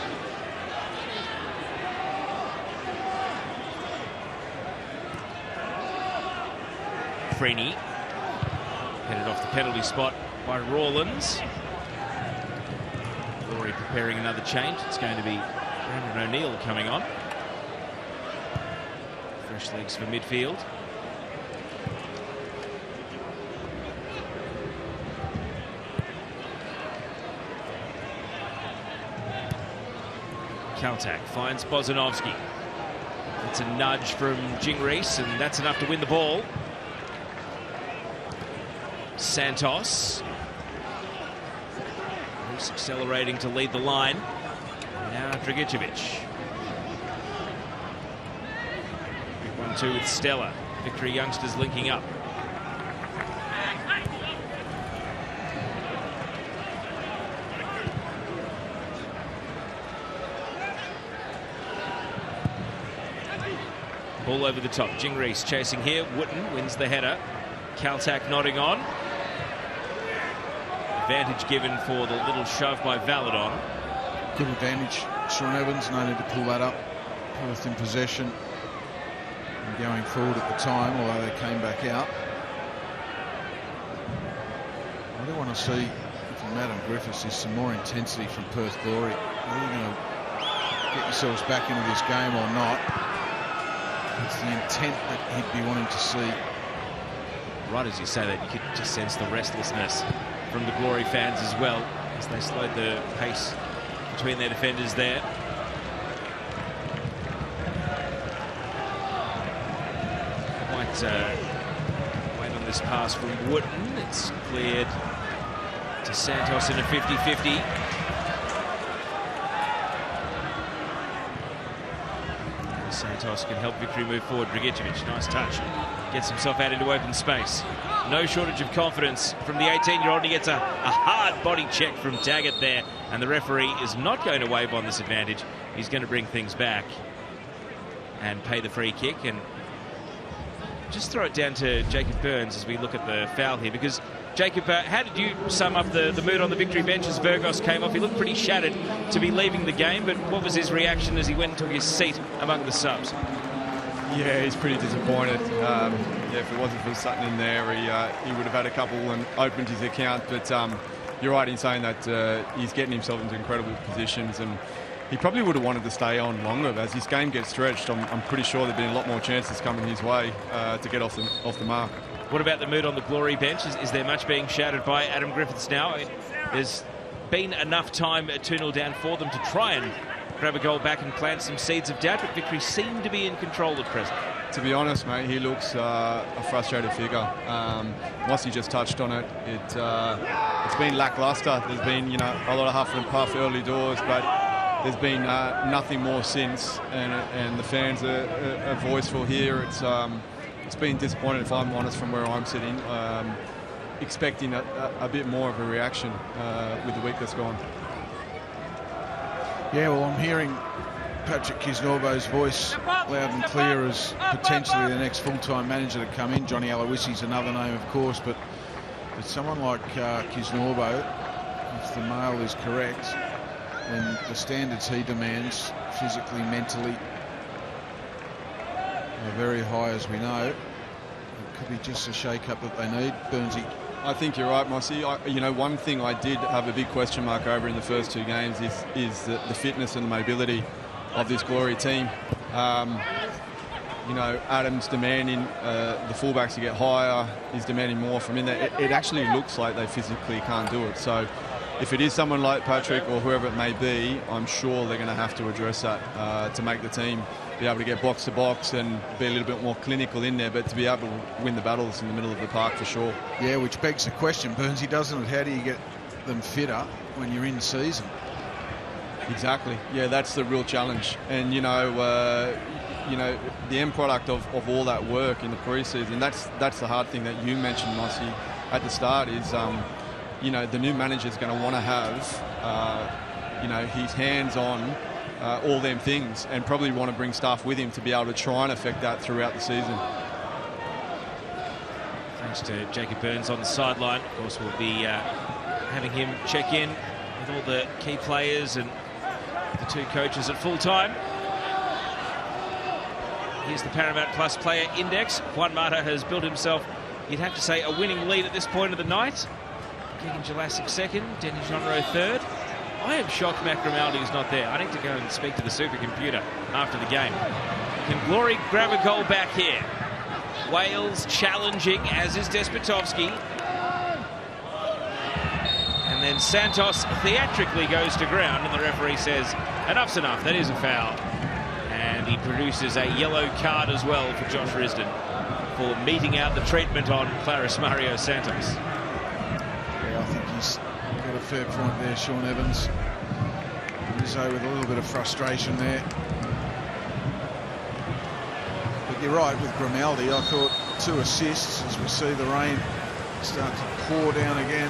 Freeney headed off the penalty spot by Rawlins. Glory preparing another change. It's going to be Brandon O'Neill coming on. Fresh legs for midfield. Kaltak finds Bozanovsky. It's a nudge from Jingrees, and that's enough to win the ball. Santos. Bruce accelerating to lead the line. Now Dragicevic. 1-2 with Stella. Victory youngsters linking up. Ball over the top. Jingrees chasing here. Wooten wins the header. Kaltak nodding on. Advantage given for the little shove by Valadon. Good advantage. Sean Evans, no need to pull that up. Perth in possession and going forward at the time, although they came back out. I do want to see from Adam Griffiths is some more intensity from Perth Glory. Are you going to get yourselves back into this game or not? It's the intent that he'd be wanting to see. Right as you say that, you could just sense the restlessness from the Glory fans as well, as they slowed the pace between their defenders there. Might wait on this pass from Wooten. It's cleared to Santos in a 50-50. Santos can help Victory move forward. Dragicevic, nice touch. Gets himself out into open space. No shortage of confidence from the 18-year-old. He gets a hard body check from Taggart there. And the referee is not going to wave on this advantage. He's going to bring things back and pay the free kick. And just throw it down to Jacob Burns as we look at the foul here. Because, Jacob, how did you sum up the mood on the Victory bench as Virgos came off? He looked pretty shattered to be leaving the game, but what was his reaction as he went and took his seat among the subs? Yeah, he's pretty disappointed. Yeah, if it wasn't for Sutton in there, he would have had a couple and opened his account. But you're right in saying that he's getting himself into incredible positions, and he probably would have wanted to stay on longer. As his game gets stretched, I'm pretty sure there've been a lot more chances coming his way to get off the mark. What about the mood on the Glory bench? Is there much being shouted by Adam Griffiths now? There's been enough time at 2-0 down for them to try and grab a goal back and plant some seeds of doubt, but Victory seem to be in control at present. To be honest, mate, he looks a frustrated figure. Mossy just touched on it. It's been lacklustre. There's been, a lot of huff and puff early doors, but there's been nothing more since. And the fans are voiceful here. It's been disappointing, if I'm honest, from where I'm sitting. Expecting a bit more of a reaction with the week that's gone. Yeah, well, I'm hearing Patrick Kisnorbo's voice loud and clear as potentially the next full-time manager to come in. Johnny Aloisi's another name, of course, but someone like Kisnorbo, if the mail is correct, then the standards he demands physically, mentally, are very high, as we know. It could be just a shake-up that they need. Burnsy. I think you're right, Mossy. One thing I did have a big question mark over in the first two games is the fitness and the mobility of this Glory team. Adam's demanding the fullbacks to get higher. He's demanding more from in there. It actually looks like they physically can't do it. So if it is someone like Patrick or whoever it may be, I'm sure they're going to have to address that to make the team be able to get box to box and be a little bit more clinical in there, but to be able to win the battles in the middle of the park for sure. Yeah, which begs the question, Burnsy, doesn't it? How do you get them fitter when you're in season? Exactly. Yeah, that's the real challenge. And the end product of all that work in the pre-season, that's the hard thing that you mentioned, Mossy, at the start is the new manager's going to want to have his hands on all them things, and probably want to bring staff with him to be able to try and affect that throughout the season. Thanks to Jacob Burns on the sideline. Of course, we'll be having him check in with all the key players and the two coaches at full time. Here's the Paramount Plus Player Index. Juan Mata has built himself, you'd have to say, a winning lead at this point of the night. Keegan Jelassic second, Denny Jonro third. I am shocked Mac Grimaldi is not there. I need to go and speak to the supercomputer after the game. Can Glory grab a goal back here? Wales challenging, as is Despotovski. And And then Santos theatrically goes to ground, and the referee says, enough's enough, that is a foul. And he produces a yellow card as well for Josh Risdon for meeting out the treatment on Claris Mario Santos. Yeah, I think he's got a fair point there, Sean Evans. Rizzo with a little bit of frustration there. But you're right, with Grimaldi, I thought 2 assists as we see the rain start to pour down again.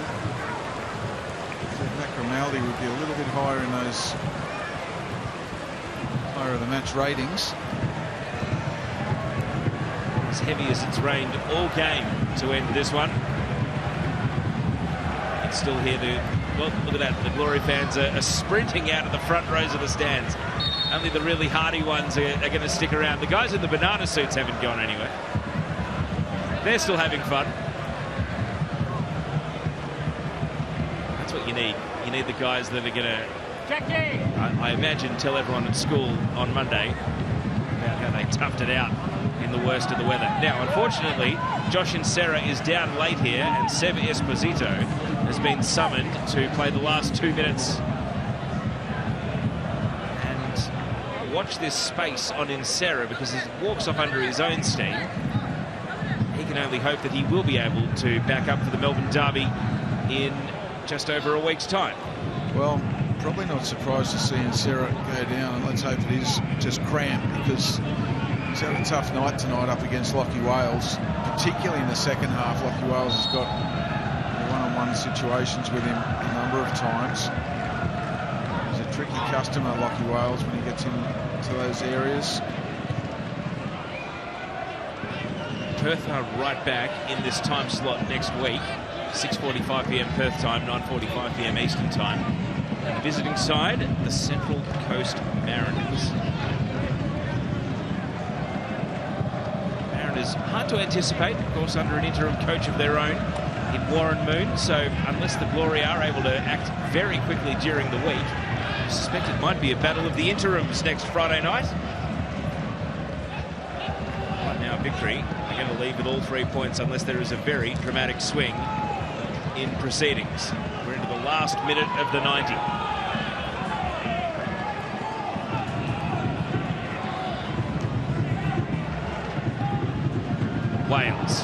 I thought Matt Grimaldi would be a little bit higher in those player of the match ratings. As heavy as it's rained all game to end this one. It's still here to, well, look at that. The Glory fans are sprinting out of the front rows of the stands. Only the really hardy ones are going to stick around. The guys in the banana suits haven't gone anywhere. They're still having fun. That's what you need. You need the guys that are going to, I imagine, tell everyone at school on Monday about how they toughed it out in the worst of the weather. Now, unfortunately, Josh Insera is down late here, and Seb Esposito has been summoned to play the last 2 minutes. And watch this space on Insera, because he walks off under his own steam. He can only hope that he will be able to back up for the Melbourne Derby in just over a week's time. Well, probably not surprised to see Insera go down, and let's hope it is just cramp, because he's had a tough night tonight up against Lachie Wales, particularly in the second half. Lachie Wales has got one-on-one situations with him a number of times. He's a tricky customer, Lachie Wales, when he gets into those areas. Perth are right back in this time slot next week. 6:45 p.m. Perth time, 9:45 p.m. Eastern time. And the visiting side, the Central Coast Mariners. Mariners, hard to anticipate, of course, under an interim coach of their own in Warren Moon. So unless the Glory are able to act very quickly during the week, I suspect it might be a battle of the interims next Friday night. Right now, victory. They're going to leave with all 3 points unless there is a very dramatic swing in proceedings. We're into the last minute of the 90. Wales,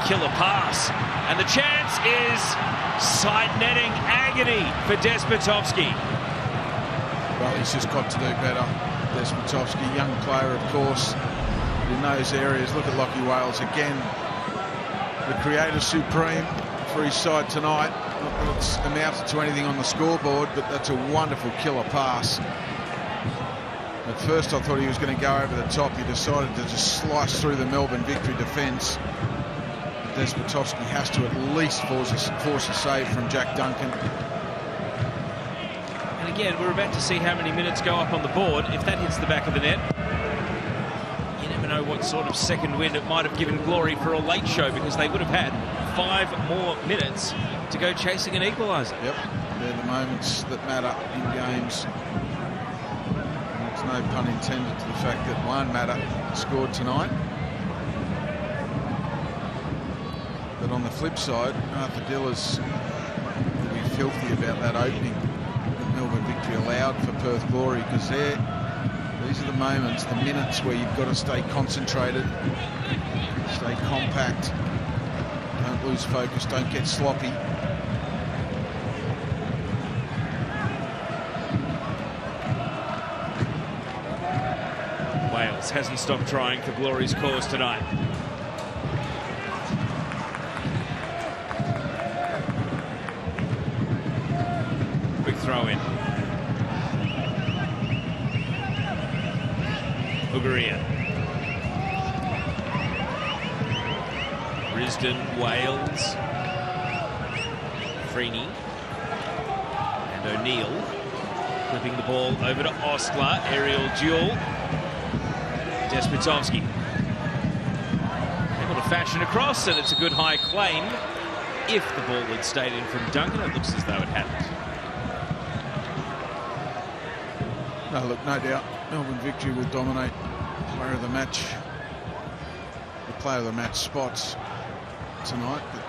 killer pass, and the chance is side netting agony for Despotovski. Well, he's just got to do better. Despotovski, young player, of course, in those areas. Look at Lachie Wales again, the creator supreme for his side tonight. Not that it's amounted to anything on the scoreboard, but that's a wonderful killer pass. At first I thought he was going to go over the top. He decided to just slice through the Melbourne Victory defence. Despotovski has to at least force a save from Jack Duncan. And again, we're about to see how many minutes go up on the board. If that hits the back of the net, you never know what sort of second wind it might have given Glory for a late show, because they would have had 5 more minutes to go chasing an equaliser. Yep, they're the moments that matter in games. There's no pun intended to the fact that one matter scored tonight. But on the flip side, Arthur Dillers will be filthy about that opening that Melbourne Victory allowed for Perth Glory, because these are the moments, the minutes where you've got to stay concentrated, stay compact, don't lose focus, don't get sloppy. Wales hasn't stopped trying for Glory's cause tonight. Quick throw in. Ugaria. Risdon, Wales. Freeney. And O'Neill. Flipping the ball over to Ostler. Aerial duel. Despotovski. Able to fashion across, and it's a good high claim. If the ball had stayed in from Duncan, it looks as though it hadn't. No, look, no doubt Melbourne Victory will dominate player of the match, the player of the match spots tonight, but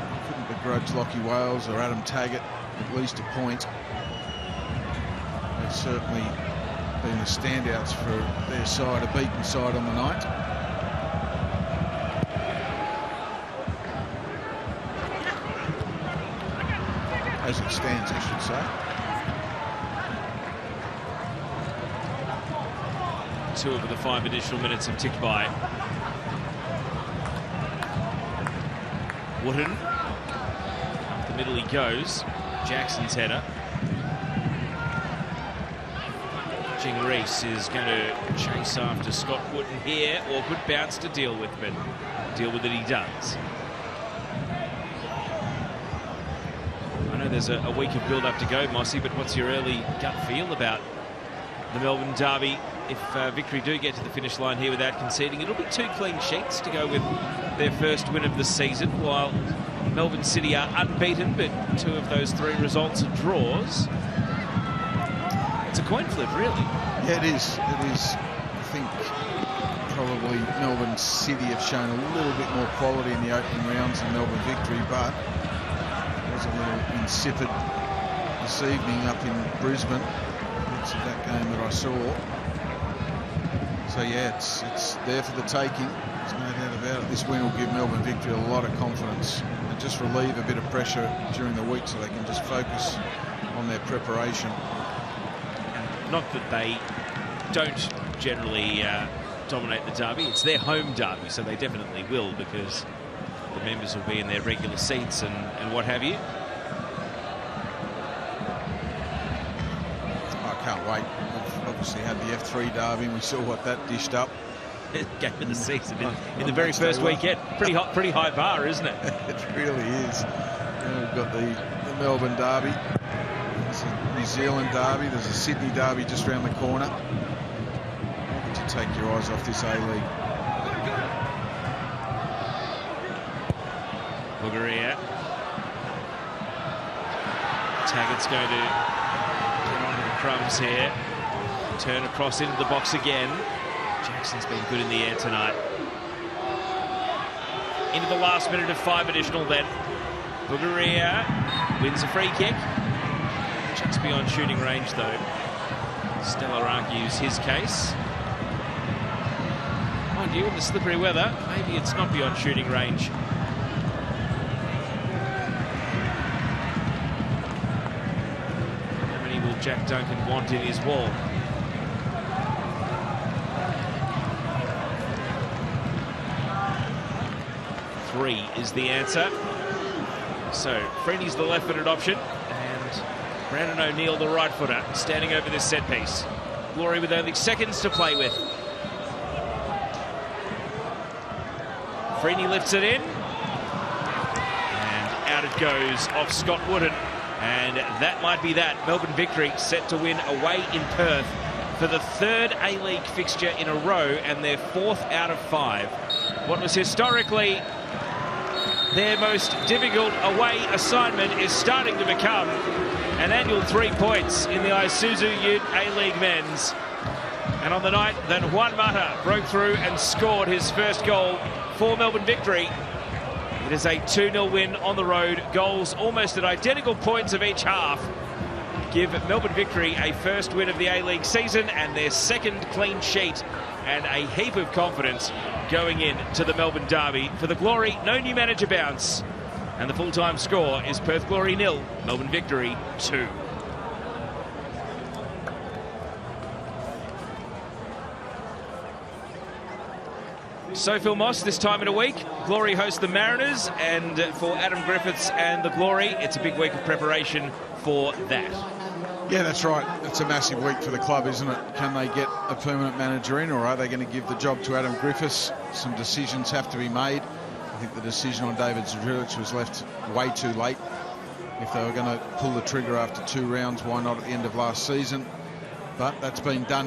you couldn't begrudge Lockie Wales or Adam Taggart at least a point. They've certainly been the standouts for their side, a beaten side on the night. As it stands, I should say. 2 of the 5 additional minutes have ticked by. Wooden. Up the middle he goes. Jackson's header. Jing Reese is going to chase after Scott Wooden here, or good bounce to deal with, but deal with it he does. I know there's a week of build-up to go, Mossy, but what's your early gut feel about the Melbourne derby? If Victory do get to the finish line here without conceding, it'll be 2 clean sheets to go with their first win of the season, while Melbourne City are unbeaten, but 2 of those 3 results are draws. It's a coin flip, really. Yeah, it is. It is. I think probably Melbourne City have shown a little bit more quality in the opening rounds than Melbourne Victory, but it was a little insipid this evening up in Brisbane. It's that game that I saw. So yeah, it's there for the taking. There's no doubt about it. This win will give Melbourne Victory a lot of confidence and just relieve a bit of pressure during the week so they can just focus on their preparation. Not that they don't generally dominate the derby. It's their home derby, so they definitely will, because the members will be in their regular seats and what have you. I can't wait. We've obviously had the F3 derby and we saw what that dished up. Game of the season in the very first weekend. Pretty high bar, isn't it? It really is. And we've got the Melbourne derby. There's a New Zealand derby. There's a Sydney derby just around the corner. How could you take your eyes off this A-League? Bugaria. Taggart's going to get onto the crumbs here. Turn across into the box again. Jackson's been good in the air tonight. Into the last minute of 5 additional then. Bugaria wins a free kick. Just beyond shooting range though. Stellar argues his case. Mind you, in the slippery weather, maybe it's not beyond shooting range. How many will Jack Duncan want in his wall? Three is the answer. So Freeney's the left-footed option, and Brandon O'Neill the right-footer, standing over this set piece. Glory with only seconds to play with. Freeney lifts it in, and out it goes off Scott Wooden, and that might be that. Melbourne Victory set to win away in Perth for the 3rd A-League fixture in a row, and their 4th out of 5. What was historically their most difficult away assignment is starting to become an annual 3 points in the Isuzu UTE A-League men's. And on the night that Juan Mata broke through and scored his first goal for Melbourne Victory, it is a 2-0 win on the road. Goals almost at identical points of each half give Melbourne Victory a first win of the A-League season and their 2nd clean sheet, and a heap of confidence going in to the Melbourne derby. For the Glory, no new manager bounce, and the full-time score is Perth Glory 0, Melbourne Victory 2. So Phil Moss, this time in a week, Glory host the Mariners, and for Adam Griffiths and the Glory, it's a big week of preparation for that. Yeah, that's right. It's a massive week for the club, isn't it? Can they get a permanent manager in, or are they going to give the job to Adam Griffiths? Some decisions have to be made. I think the decision on David Zdrilic was left way too late. If they were going to pull the trigger after 2 rounds, why not at the end of last season? But that's been done now.